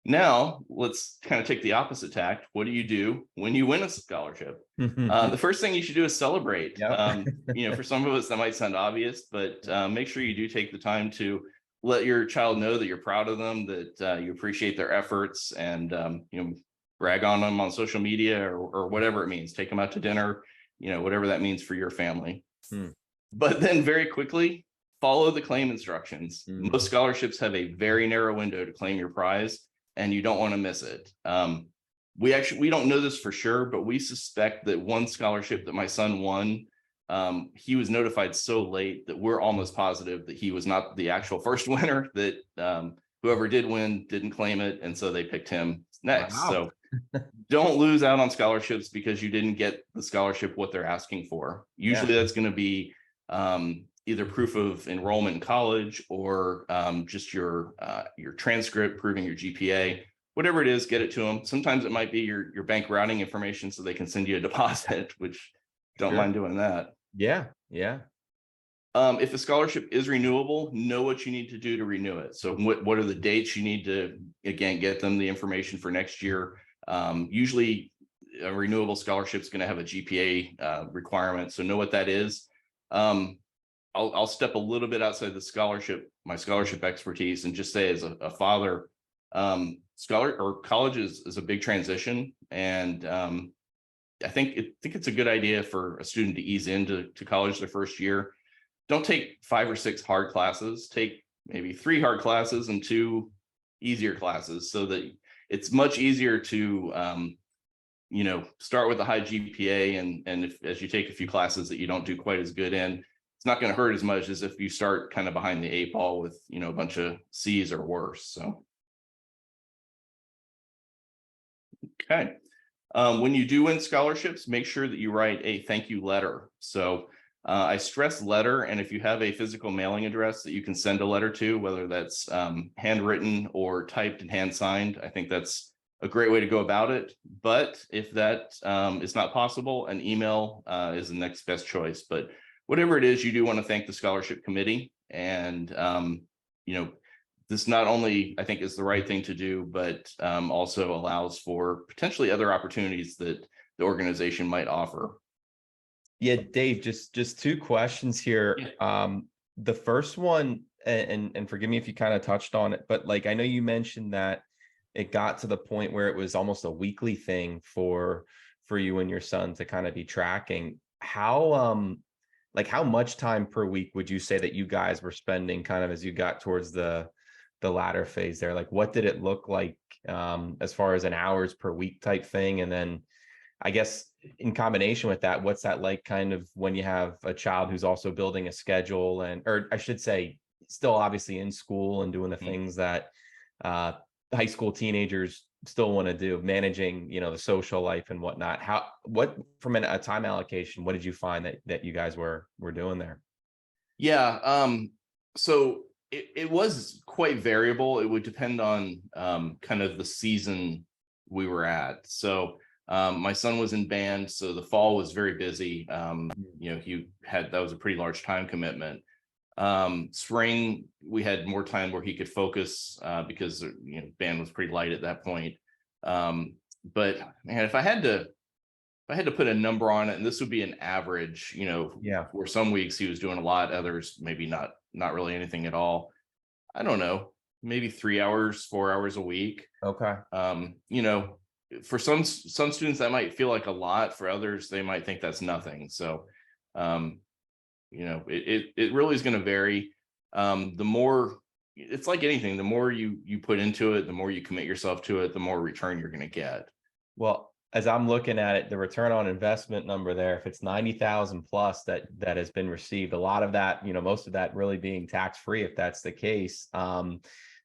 Now, let's kind of take the opposite tact. What do you do when you win a scholarship? The first thing you should do is celebrate. Yep. For some of us, that might sound obvious, but make sure you do take the time to let your child know that you're proud of them, that you appreciate their efforts, and brag on them on social media or whatever it means. Take them out to dinner, whatever that means for your family. But then very quickly, follow the claim instructions. Most scholarships have a very narrow window to claim your prize, and you don't want to miss it. We don't know this for sure, but we suspect that one scholarship that my son won, he was notified so late that we're almost positive that he was not the actual first winner, that whoever did win didn't claim it, and so they picked him next. Wow. So don't lose out on scholarships because you didn't get the scholarship what they're asking for. Usually that's going to be either proof of enrollment in college, or just your transcript proving your GPA. Whatever it is, get it to them. Sometimes it might be your bank routing information so they can send you a deposit, which don't mind doing that. Yeah. If a scholarship is renewable, know what you need to do to renew it. So what are the dates you need to, again, get them the information for next year. Usually a renewable scholarship is going to have a GPA requirement, so know what that is. I'll step a little bit outside my scholarship expertise, and just say, as a father, college is a big transition, and I think it's a good idea for a student to ease into college their first year. Don't take 5 or 6 hard classes. Take maybe 3 hard classes and 2 easier classes, so that it's much easier to start with a high GPA, and as you take a few classes that you don't do quite as good in, it's not going to hurt as much as if you start kind of behind the 8 ball with a bunch of C's or worse. So okay. When you do win scholarships, make sure that you write a thank you letter. So I stress letter, and if you have a physical mailing address that you can send a letter to, whether that's handwritten or typed and hand signed, I think that's a great way to go about it. But if that is not possible, an email is the next best choice. But whatever it is, you do want to thank the scholarship committee. And this not only, I think, is the right thing to do, but also allows for potentially other opportunities that the organization might offer. Yeah, Dave, just 2 questions here. The first one, and forgive me if you kind of touched on it, but like, I know you mentioned that it got to the point where it was almost a weekly thing for you and your son to kind of be tracking. How much time per week would you say that you guys were spending kind of as you got towards the latter phase there? Like, what did it look like as far as an hours per week type thing? And then I guess in combination with that, what's that like kind of when you have a child who's also building a schedule, or I should say, still obviously in school and doing the things that high school teenagers still want to do, managing, the social life and whatnot. What from a time allocation, what did you find that you guys were doing there? Yeah. So it was quite variable. It would depend on kind of the season we were at. So my son was in band, so the fall was very busy. That was a pretty large time commitment. Spring, we had more time where he could focus because band was pretty light at that point. But man, if I had to put a number on it, and this would be an average, where some weeks he was doing a lot, others maybe not really anything at all. I don't know, maybe 3 hours, 4 hours a week. Okay. For some students that might feel like a lot. For others, they might think that's nothing. So it really is going to vary. The more, it's like anything, the more you put into it, the more you commit yourself to it, the more return you're going to get. Well, as I'm looking at it, the return on investment number there, if it's 90,000 plus that has been received, a lot of that, most of that really being tax free, if that's the case,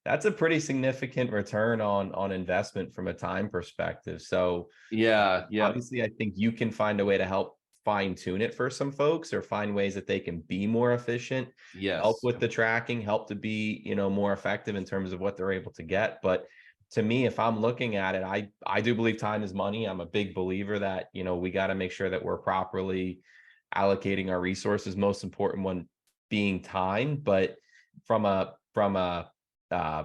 that's a pretty significant return on investment from a time perspective. So yeah. obviously, I think you can find a way to help fine tune it for some folks or find ways that they can be more efficient, help Yes. with the tracking, help to be, more effective in terms of what they're able to get. But to me, if I'm looking at it, I do believe time is money. I'm a big believer that, we got to make sure that we're properly allocating our resources, most important one being time. But from a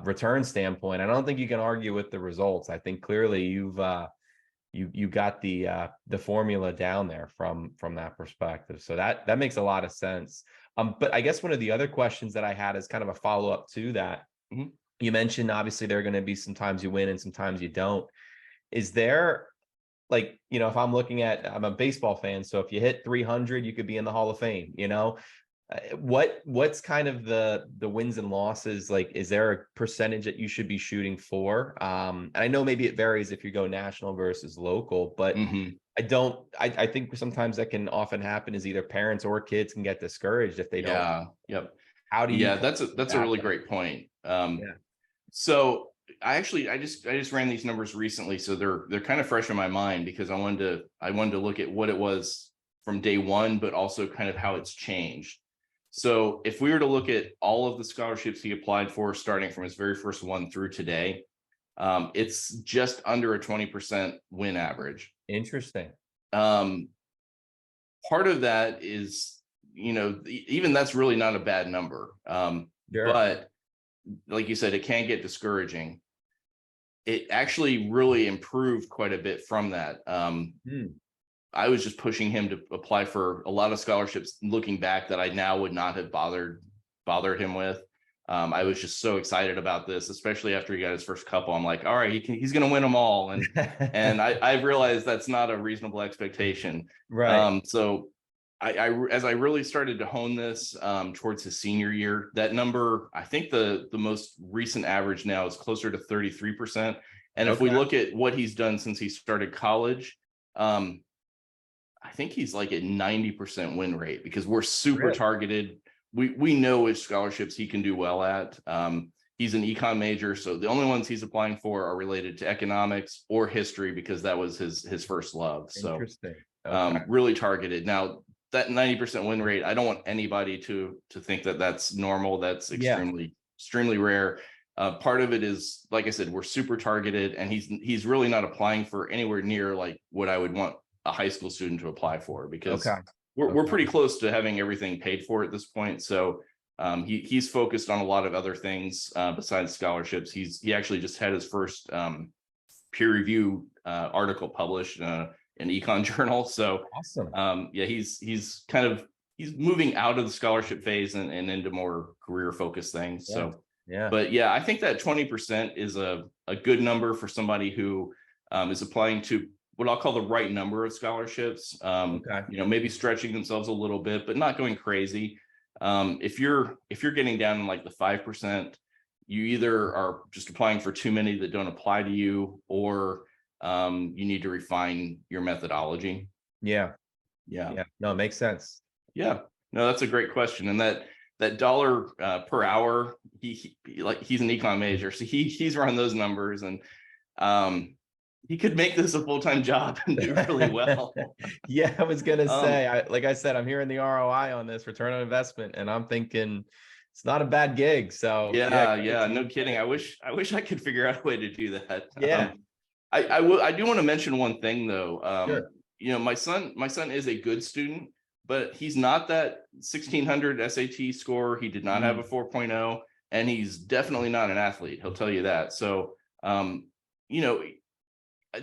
return standpoint, I don't think you can argue with the results. I think clearly you got the formula down there from that perspective. So that makes a lot of sense. But I guess one of the other questions that I had is kind of a follow-up to that. Mhm. You mentioned obviously there are going to be sometimes you win and sometimes you don't. Is there, like, if I'm a baseball fan, so if you hit 300, you could be in the Hall of Fame. What's kind of the wins and losses? Like, is there a percentage that you should be shooting for? And I know maybe it varies if you go national versus local, but Mhm. I think sometimes that can often happen is either parents or kids can get discouraged if they don't. Yeah. Yep. How do you Yeah, kind of that's a combat really that? great point. Yeah. So I just ran these numbers recently, so they're kind of fresh in my mind because I wanted to look at what it was from day one, but also kind of how it's changed. So if we were to look at all of the scholarships he applied for, starting from his very first one through today, it's just under a 20% win average. Interesting. Um, Part of that is, even that's really not a bad number. Sure. But like you said, it can get discouraging. It actually really improved quite a bit from that. Hmm. I was just pushing him to apply for a lot of scholarships looking back that I now would not have bothered him with. I was just so excited about this, especially after he got his first couple. I'm like, all right, he's going to win them all. And I've realized that's not a reasonable expectation. Right. So as I really started to hone this towards his senior year, that number, I think the most recent average now is closer to 33%. And if we Okay. look at what he's done since he started college, I think he's like at 90% win rate because we're super Really? targeted. We know which scholarships he can do well at. He's an econ major, so the only ones he's applying for are related to economics or history because that was his first love. So Interesting. Okay. really targeted. Now that 90% win rate, I don't want anybody to think that that's normal. That's Yeah. extremely rare. Part of it is, like I said, we're super targeted, and he's really not applying for anywhere near like what I would want a high school student to apply for because Okay. we're Okay. pretty close to having everything paid for at this point. So he's focused on a lot of other things besides scholarships. He actually just had his first peer review article published in an econ journal. So Awesome. yeah, he's moving out of the scholarship phase and into more career focused things. Yeah. So, Yeah. but yeah, I think that 20% is a good number for somebody who is applying to what I'll call the right number of scholarships. Okay. Maybe stretching themselves a little bit, but not going crazy. If you're getting down in like the 5%, you either are just applying for too many that don't apply to you, or you need to refine your methodology. Yeah. Yeah. Yeah. No, it makes sense. Yeah. No, that's a great question. And that dollar per hour, he's an econ major, so he's run those numbers, and he could make this a full-time job and do really well. Yeah, I was gonna Um, say, like I said, I'm hearing the ROI on this return on investment, and I'm thinking it's not a bad gig. So yeah, credit yeah, to no you, kidding. man. I wish I could figure out a way to do that. Yeah, I do want to mention one thing though. sure. My son is a good student, but he's not that 1600 SAT score. He did not have a Mm, 4.0, and he's definitely not an athlete. He'll tell you that. So, you know,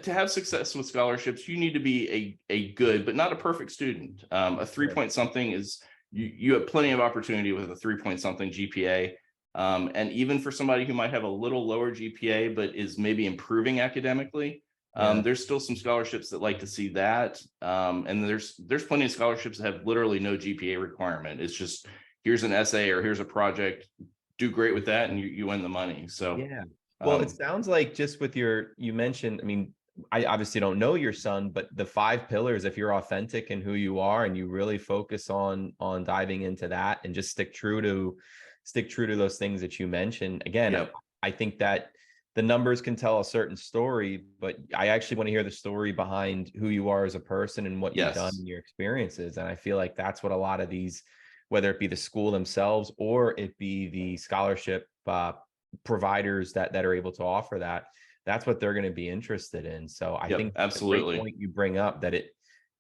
to have success with scholarships, you need to be a good, but not a perfect student. A 3 sure. point something is you have plenty of opportunity with a 3 point something GPA. And even for somebody who might have a little lower GPA, but is maybe improving academically, Yeah, there's still some scholarships that like to see that. And there's plenty of scholarships that have literally no GPA requirement. It's just, here's an essay or here's a project, do great with that, and you win the money. So, yeah. Well, it um, sounds like just with you mentioned, I mean, I obviously don't know your son, but the 5 pillars, if you're authentic in who you are and you really focus on diving into that and just stick true to those things that you mentioned. Again, yep. I think that the numbers can tell a certain story, but I actually want to hear the story behind who you are as a person and what you've done Yes. in your experiences. And I feel like that's what a lot of these, whether it be the school themselves or it be the scholarship providers that are able to offer that, that's what they're going to be interested in. So I Yep. think a great Absolutely. point you bring up, that it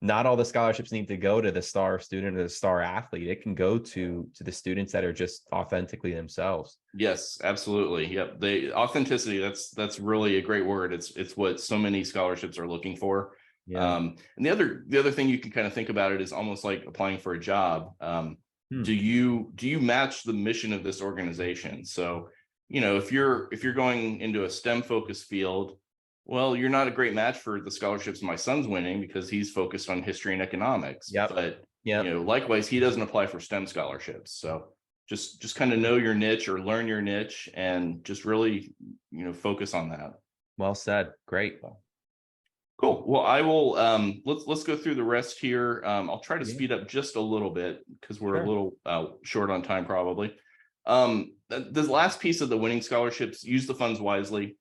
not all the scholarships need to go to the star student or the star athlete. It can go to the students that are just authentically themselves. Yes, absolutely. Yep. The authenticity, that's really a great word. It's what so many scholarships are looking for. Yeah. And the other thing you can kind of think about it is almost like applying for a job. Hmm. Do you match the mission of this organization? So, if you're going into a STEM focused field, well, you're not a great match for the scholarships my son's winning because he's focused on history and economics. Yep. But Yep. likewise, he doesn't apply for STEM scholarships. So just kind of know your niche or learn your niche and just really focus on that. Well said. Great. Cool. Well, I will let's go through the rest here. I'll try to Yeah. speed up just a little bit because we're a Sure. little short on time probably. The last piece of the winning scholarships, use the funds wisely.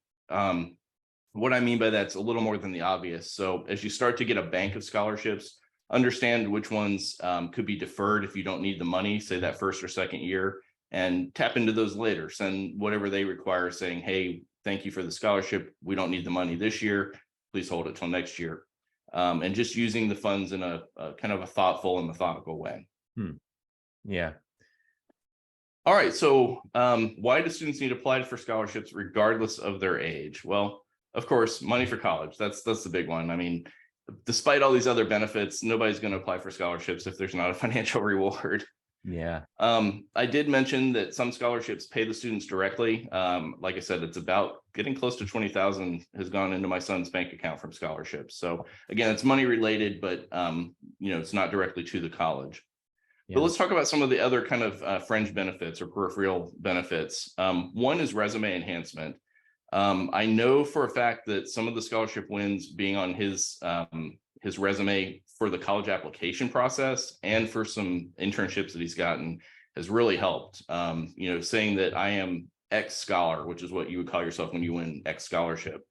What I mean by that's a little more than the obvious. So as you start to get a bank of scholarships, understand which ones could be deferred if you don't need the money, say that first or second year, and tap into those later. Send whatever they require saying, hey, thank you for the scholarship. We don't need the money this year. Please hold it till next year. And just using the funds in a kind of a thoughtful and methodical way. Hmm. Yeah. All right. So why do students need to apply for scholarships regardless of their age? Well, of course, money for college. That's the big one. I mean, despite all these other benefits, nobody's going to apply for scholarships if there's not a financial reward. Yeah. I did mention that some scholarships pay the students directly. Like I said, it's about getting close to 20,000 has gone into my son's bank account from scholarships. So again, it's money related, but it's not directly to the college. But Yeah. let's talk about some of the other kind of fringe benefits or peripheral benefits. One is resume enhancement. I know for a fact that some of the scholarship wins being on his resume for the college application process and for some internships that he's gotten has really helped. Saying that I am X scholar, which is what you would call yourself when you win X scholarship.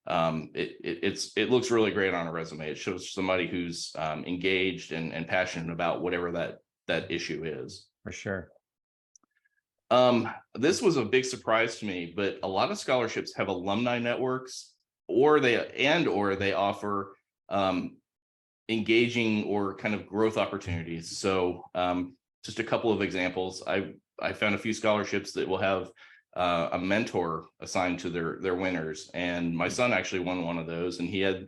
It looks really great on a resume. It shows somebody who's engaged and passionate about whatever that issue is. For sure. This was a big surprise to me, but a lot of scholarships have alumni networks, or they offer engaging or kind of growth opportunities. So just a couple of examples. I found a few scholarships that will have a mentor assigned to their winners, and my son actually won one of those, and he had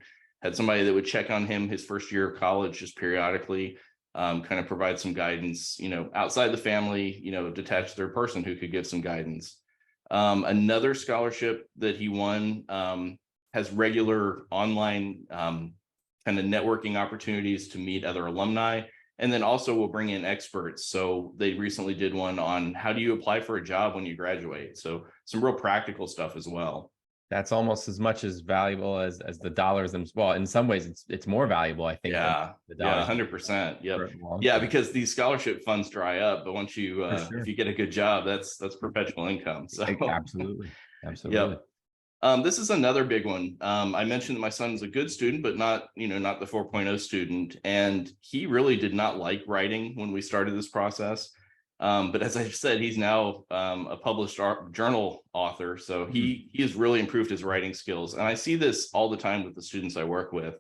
somebody that would check on him his first year of college just periodically. Kind of provide some guidance, outside the family, detached third person who could give some guidance. Another scholarship that he won has regular online kind of networking opportunities to meet other alumni. And then also we'll bring in experts. So they recently did one on how do you apply for a job when you graduate? So some real practical stuff as well. That's almost as much as valuable as the dollars themselves. Well, in some ways, it's more valuable, I think, than Yeah. the Yeah, dollars 100%. Yep. for the long Yeah, term. because these scholarship funds dry up, but once you For if sure. you get a good job, that's perpetual income. So Absolutely. Absolutely. yep. This is another big one. I mentioned that my son's a good student, but not the 4.0 student. And he really did not like writing when we started this process. But as I said, he's now a published journal author. So he has really improved his writing skills. And I see this all the time with the students I work with.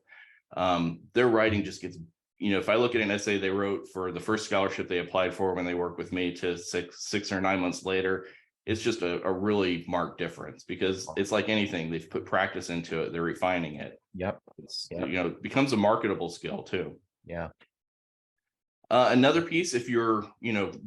Their writing just gets, if I look at an essay they wrote for the first scholarship they applied for when they work with me to 6 or 9 months later, it's just a really marked difference because it's like anything. They've put practice into it. They're refining it. Yep. It's, Yep. it becomes a marketable skill too. Yeah. Another piece, if you're,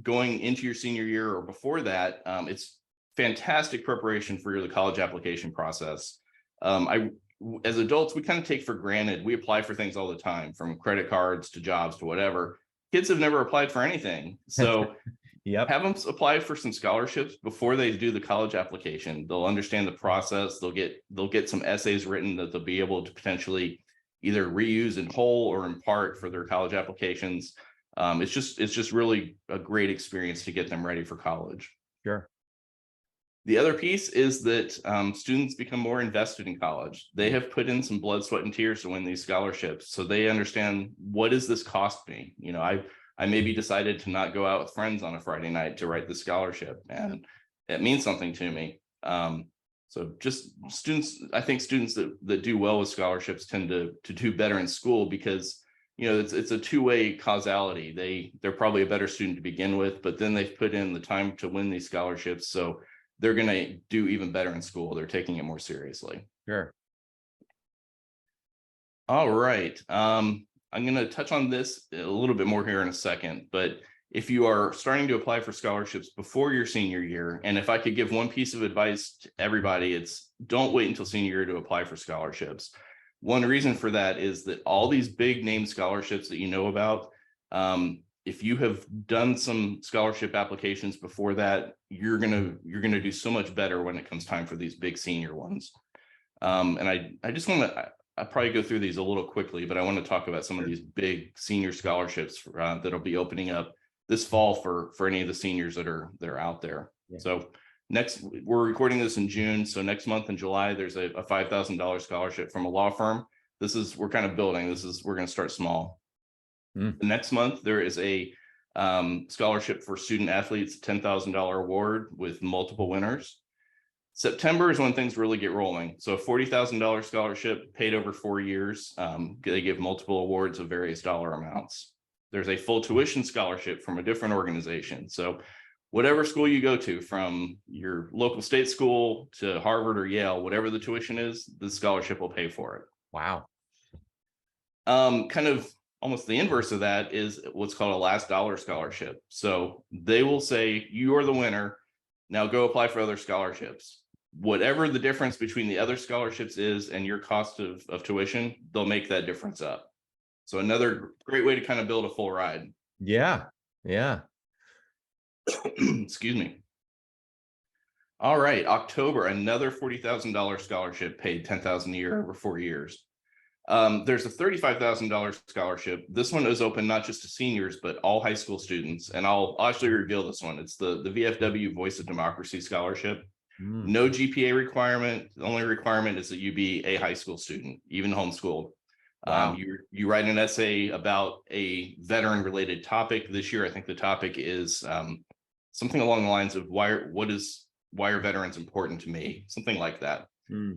going into your senior year or before that, it's fantastic preparation for the college application process. As adults, we kind of take for granted, we apply for things all the time, from credit cards to jobs to whatever. Kids have never applied for anything. So Yep. have them apply for some scholarships before they do the college application. They'll understand the process. They'll get some essays written that they'll be able to potentially either reuse in whole or in part for their college applications. It's just really a great experience to get them ready for college. Sure. The other piece is that students become more invested in college. They have put in some blood, sweat, and tears to win these scholarships. So they understand, what does this cost me? You know, I maybe decided to not go out with friends on a Friday night to write the scholarship, and it means something to me. So just students, I think students that do well with scholarships tend to do better in school, because it's a two-way causality. They're probably a better student to begin with, but then they've put in the time to win these scholarships. So they're going to do even better in school. They're taking it more seriously. Sure. All right. I'm going to touch on this a little bit more here in a second, but if you are starting to apply for scholarships before your senior year, and if I could give one piece of advice to everybody, it's don't wait until senior year to apply for scholarships. One reason for that is that all these big name scholarships that you know about, if you have done some scholarship applications before that, you're gonna do so much better when it comes time for these big senior ones. And I just want to, I'll probably go through these a little quickly, but I want to talk about some of these big senior scholarships that'll be opening up this fall for any of the seniors that are out there. Yeah. So we're recording this in June. So next month in July, there's a $5,000 scholarship from a law firm. We're kind of building. We're going to start small. The next month, there is a scholarship for student athletes, $10,000 award with multiple winners. September is when things really get rolling. So a $40,000 scholarship paid over 4 years. They give multiple awards of various dollar amounts. There's a full tuition scholarship from a different organization. So whatever school you go to, from your local state school to Harvard or Yale, whatever the tuition is, the scholarship will pay for it. Wow. Kind of almost the inverse of that is what's called a last dollar scholarship. So they will say, you are the winner. Now go apply for other scholarships. Whatever the difference between the other scholarships is and your cost of tuition, they'll make that difference up. So another great way to kind of build a full ride. Yeah. Yeah. Excuse me. All right. October, another $40,000 scholarship paid $10,000 a year over 4 years. There's a $35,000 scholarship. This one is open not just to seniors, but all high school students. And I'll actually reveal this one. It's the VFW Voice of Democracy Scholarship. No GPA requirement. The only requirement is that you be a high school student, even homeschooled. Wow. You write an essay about a veteran related topic. This year, I think the topic is something along the lines of why are veterans important to me? Something like that.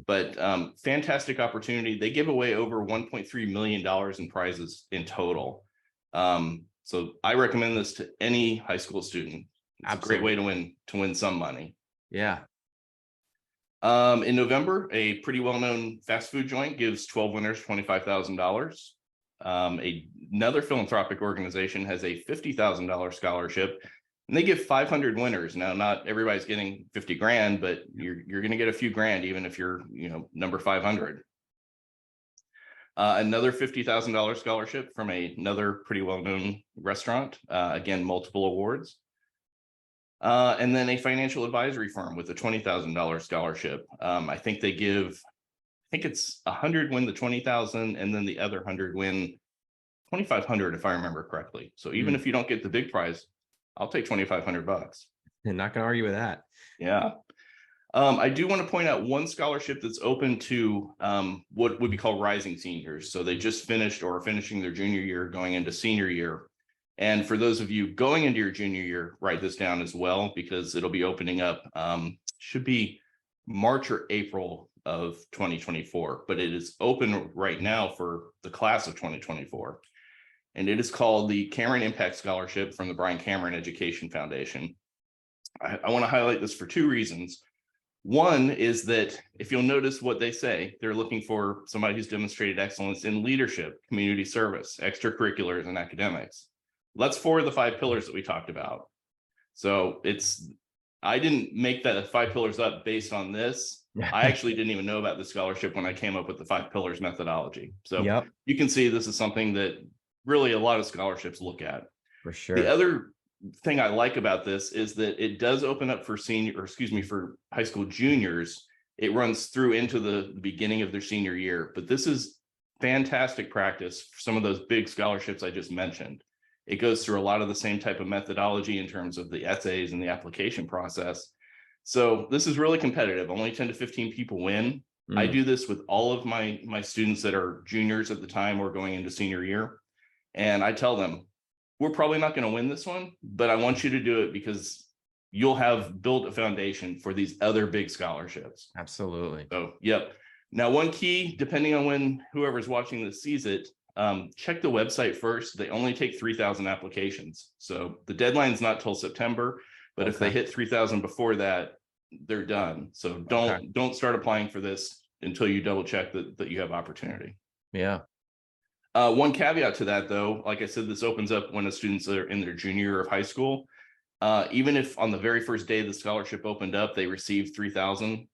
But fantastic opportunity. They give away over $1.3 million in prizes in total. So I recommend this to any high school student. It's Absolutely. A great way to win some money. Yeah. In November, a pretty well-known fast food joint gives 12 winners $25,000. Another philanthropic organization has a $50,000 scholarship, and they give 500 winners. Now, not everybody's getting 50 grand, but you're going to get a few grand, even if you're, number 500. Another $50,000 scholarship from another pretty well-known restaurant. Again, multiple awards. And then a financial advisory firm with a $20,000 scholarship. I think it's 100 win the 20,000, and then the other 100 win 2,500, if I remember correctly. So even if you don't get the big prize, I'll take $2,500. And not gonna argue with that. Yeah. I do want to point out one scholarship that's open to what would be called rising seniors. So they just finished or are finishing their junior year, going into senior year. And for those of you going into your junior year, write this down as well, because it'll be opening up, should be March or April of 2024, but it is open right now for the class of 2024. And it is called the Cameron Impact Scholarship from the Brian Cameron Education Foundation. I want to highlight this for two reasons. One is that if you'll notice what they say, they're looking for somebody who's demonstrated excellence in leadership, community service, extracurriculars, and academics. That's 4 of the 5 pillars that we talked about. So I didn't make the 5 pillars up based on this. I actually didn't even know about the scholarship when I came up with the 5 pillars methodology. So You can see this is something that really a lot of scholarships look at. For sure. The other thing I like about this is that it does open up for for high school juniors. It runs through into the beginning of their senior year, but this is fantastic practice for some of those big scholarships I just mentioned. It goes through a lot of the same type of methodology in terms of the essays and the application process. So this is really competitive. Only 10 to 15 people win. I Mm, do this with all of my students that are juniors at the time or going into senior year. And I tell them, we're probably not going to win this one, but I want you to do it because you'll have built a foundation for these other big scholarships. absolutely. So, yep. Now, one key, depending on when whoever's watching this sees it, check the website first. They only take 3,000 applications. So the deadline's not till September, but if they Okay. hit 3,000 before that, they're done. So Okay. don't start applying for this until you double check that you have opportunity. Yeah. One caveat to that, though, like I said, this opens up when the students are in their junior year of high school. Even if on the very first day the scholarship opened up, they received 3,000,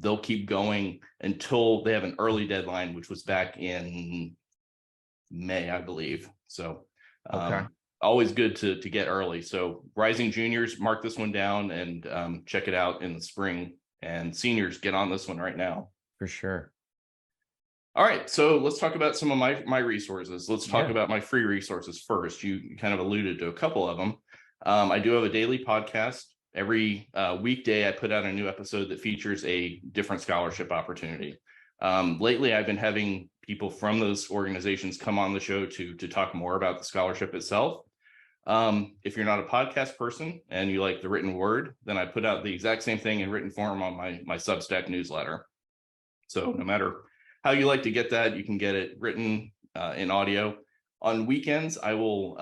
they'll keep going until they have an early deadline, which was back in May, I believe. So Okay. always good to get early. So rising juniors, mark this one down and check it out in the spring. And seniors, get on this one right now. For sure. All right, so let's talk about some of my resources. Let's talk Yeah. about my free resources first. You kind of alluded to a couple of them. I do have a daily podcast. Every weekday, I put out a new episode that features a different scholarship opportunity. Lately, I've been having people from those organizations come on the show to talk more about the scholarship itself. If you're not a podcast person and you like the written word, then I put out the exact same thing in written form on my Substack newsletter. So no matter how you like to get that, you can get it written in audio. On weekends, I will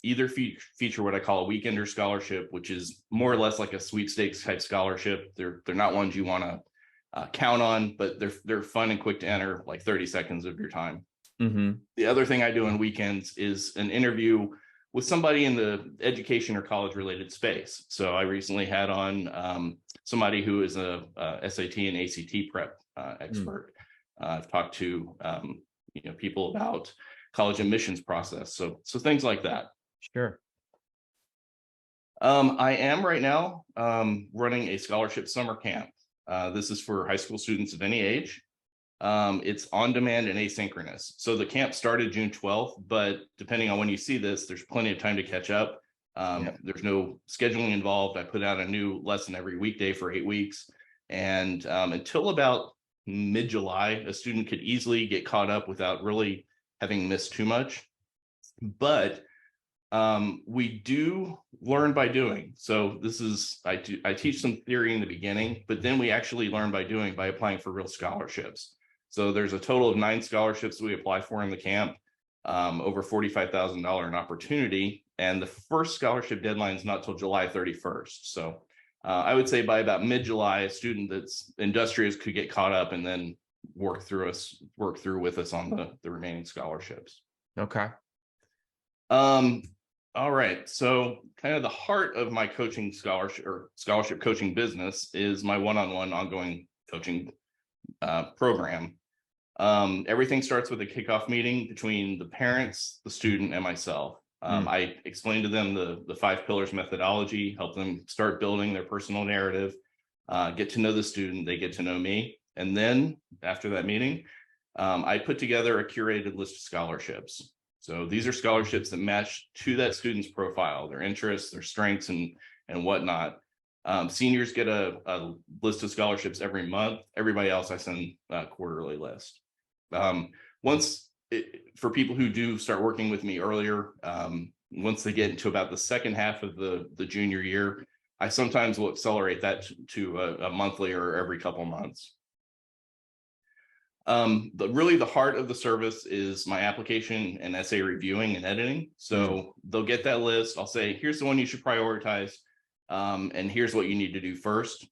either feature what I call a weekender scholarship, which is more or less like a sweepstakes type scholarship. They're not ones you want to count on, but they're fun and quick to enter, like 30 seconds of your time. Mm-hmm. The other thing I do on weekends is an interview with somebody in the education or college related space. So I recently had on somebody who is a SAT and ACT prep expert. I've talked to people about college admissions process, so things like that. Sure. I am right now running a scholarship summer camp. This is for high school students of any age. It's on demand and asynchronous. So the camp started June 12th, but depending on when you see this, there's plenty of time to catch up. Yeah. There's no scheduling involved. I put out a new lesson every weekday for 8 weeks. And until about mid-July, a student could easily get caught up without really having missed too much. But we do learn by doing. So this is, I teach some theory in the beginning, but then we actually learn by doing, by applying for real scholarships. So there's a total of 9 scholarships we apply for in the camp, over $45,000 in opportunity. And the first scholarship deadline is not till July 31st. So I would say by about mid-July, a student that's industrious could get caught up and then work through with us on the remaining scholarships. Okay. All right. So kind of the heart of my coaching scholarship coaching business is my one-on-one ongoing coaching program. Everything starts with a kickoff meeting between the parents, the student, and myself. I explain to them the 5 pillars methodology, help them start building their personal narrative, get to know the student, they get to know me. And then after that meeting, I put together a curated list of scholarships. So these are scholarships that match to that student's profile, their interests, their strengths, and whatnot. Seniors get a list of scholarships every month. Everybody else, I send a quarterly list. For people who do start working with me earlier, once they get into about the second half of the junior year, I sometimes will accelerate that to a monthly or every couple months. Really the heart of the service is my application and essay reviewing and editing. So they'll get that list. I'll say, here's the one you should prioritize. And here's what you need to do first.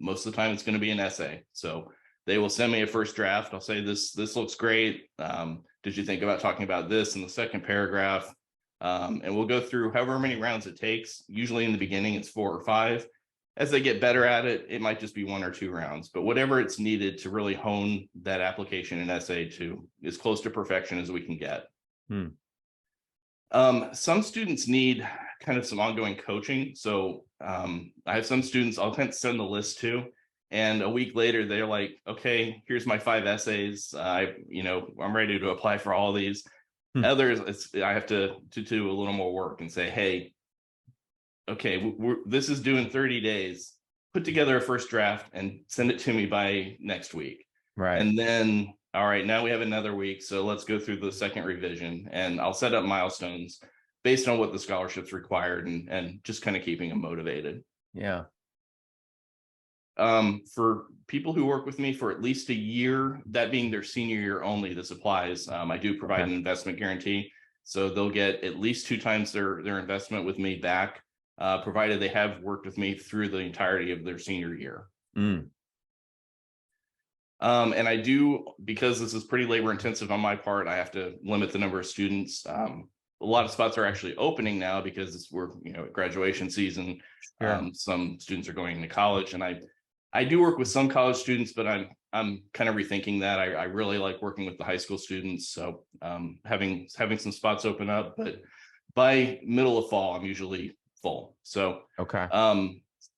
Most of the time it's going to be an essay. So they will send me a first draft. I'll say, this looks great. Did you think about talking about this in the second paragraph? And we'll go through however many rounds it takes. Usually in the beginning, it's 4 or 5. As they get better at it, it might just be 1 or 2 rounds, but whatever it's needed to really hone that application and essay to as close to perfection as we can get. Some students need kind of some ongoing coaching. So I have some students I'll kind of send the list to, and a week later they're like, okay, here's my 5 essays. I'm ready to apply for all these. Others, I have to do a little more work and say, hey, okay, this is due in 30 days. Put together a first draft and send it to me by next week. Right. And then, all right, now we have another week. So let's go through the second revision, and I'll set up milestones based on what the scholarship's required, and just kind of keeping them motivated. Yeah. For people who work with me for at least a year, that being their senior year only, this applies. I do provide Okay. an investment guarantee. So they'll get at least 2 times their investment with me back, provided they have worked with me through the entirety of their senior year. Mm. And I do, because this is pretty labor intensive on my part, I have to limit the number of students. A lot of spots are actually opening now because we're, at graduation season. Sure. Some students are going to college, and I do work with some college students, but I'm kind of rethinking that. I really like working with the high school students. So having some spots open up, but by middle of fall, I'm usually full. So Okay.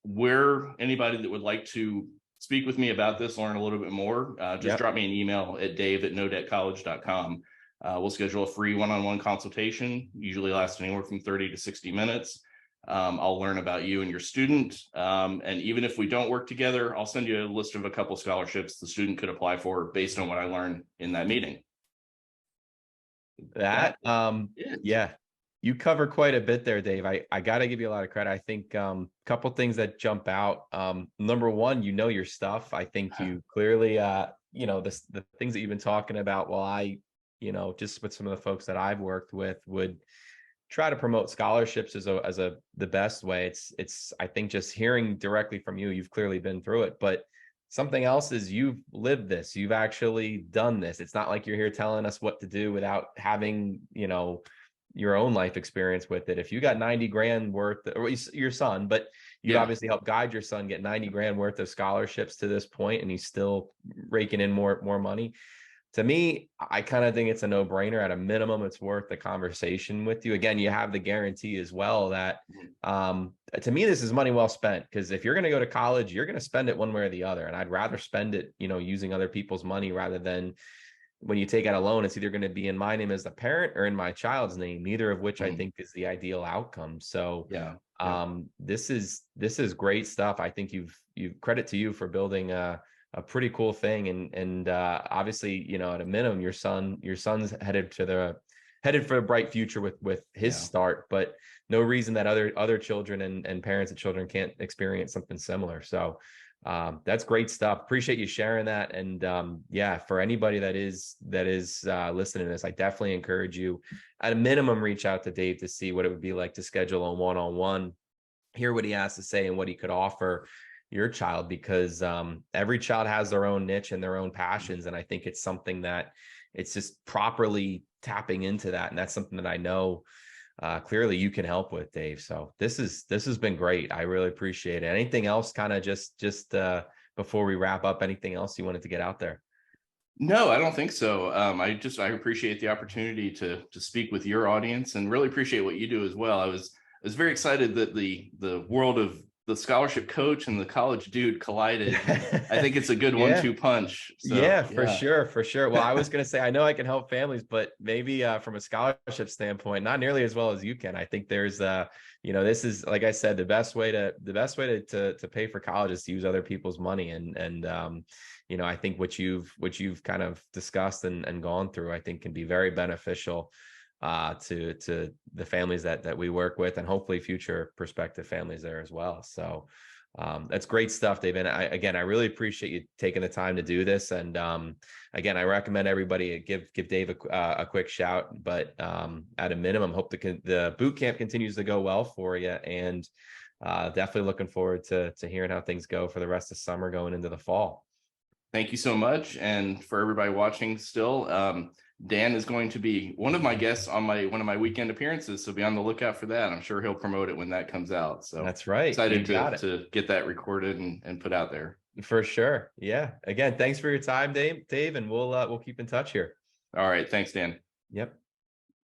where anybody that would like to speak with me about this, learn a little bit more, just Yep. drop me an email at dave@nodetcollege.com. We'll schedule a free one-on-one consultation, usually lasts anywhere from 30 to 60 minutes. I'll learn about you and your student. And even if we don't work together, I'll send you a list of a couple scholarships the student could apply for based on what I learned in that meeting. That, It. yeah, you cover quite a bit there, Dave. I got to give you a lot of credit. I think couple things that jump out. Number one, your stuff. I think you clearly, the things that you've been talking about. Well, just with some of the folks that I've worked with, would try to promote scholarships as the best way. It's I think just hearing directly from you, you've clearly been through it, but something else is you've lived this, you've actually done this. It's not like you're here telling us what to do without having, your own life experience with it. If you got 90 grand worth, or your son, but you Yeah. obviously helped guide your son get 90 grand worth of scholarships to this point, and he's still raking in more money. To me, I kind of think it's a no-brainer. At a minimum, it's worth the conversation with you. Again, you have the guarantee as well that to me, this is money well spent, because if you're going to go to college, you're going to spend it one way or the other. And I'd rather spend it, using other people's money, rather than when you take out a loan, it's either going to be in my name as the parent or in my child's name, neither of which I think is the ideal outcome. So Yeah. this is great stuff. I think you've credit to you for building a pretty cool thing. And obviously, at a minimum, your son's headed for a bright future with his start, but no reason that other children and parents of children can't experience something similar. So that's great stuff. Appreciate you sharing that. And for anybody that is listening to this, I definitely encourage you, at a minimum, reach out to Dave to see what it would be like to schedule a one-on-one, hear what he has to say and what he could offer your child, because every child has their own niche and their own passions. And I think it's something that it's just properly tapping into that. And that's something that I know clearly you can help with, Dave. So this has been great. I really appreciate it. Anything else kind of just before we wrap up, anything else you wanted to get out there? No, I don't think so. I appreciate the opportunity to speak with your audience, and really appreciate what you do as well. I was very excited that the world of the scholarship coach and the college dude collided. I think it's a good 1-2 punch. So, yeah, for sure. Well, I was going to say, I know I can help families, but maybe from a scholarship standpoint, not nearly as well as you can. I think there's, this is, like I said, the best way to pay for college is to use other people's money. And I think what you've kind of discussed and gone through, I think can be very beneficial to the families that we work with, and hopefully future prospective families there as well. So that's great stuff, Dave. And I really appreciate you taking the time to do this. And again, I recommend everybody give Dave a quick shout. But at a minimum, hope the boot camp continues to go well for you, and definitely looking forward to hearing how things go for the rest of summer going into the fall. Thank you so much. And for everybody watching still, Dan is going to be one of my guests on one of my weekend appearances. So be on the lookout for that. I'm sure he'll promote it when that comes out. So that's right. Excited to get that recorded and put out there. For sure. Yeah. Again, thanks for your time, Dave, and we'll keep in touch here. All right. Thanks, Dan. Yep.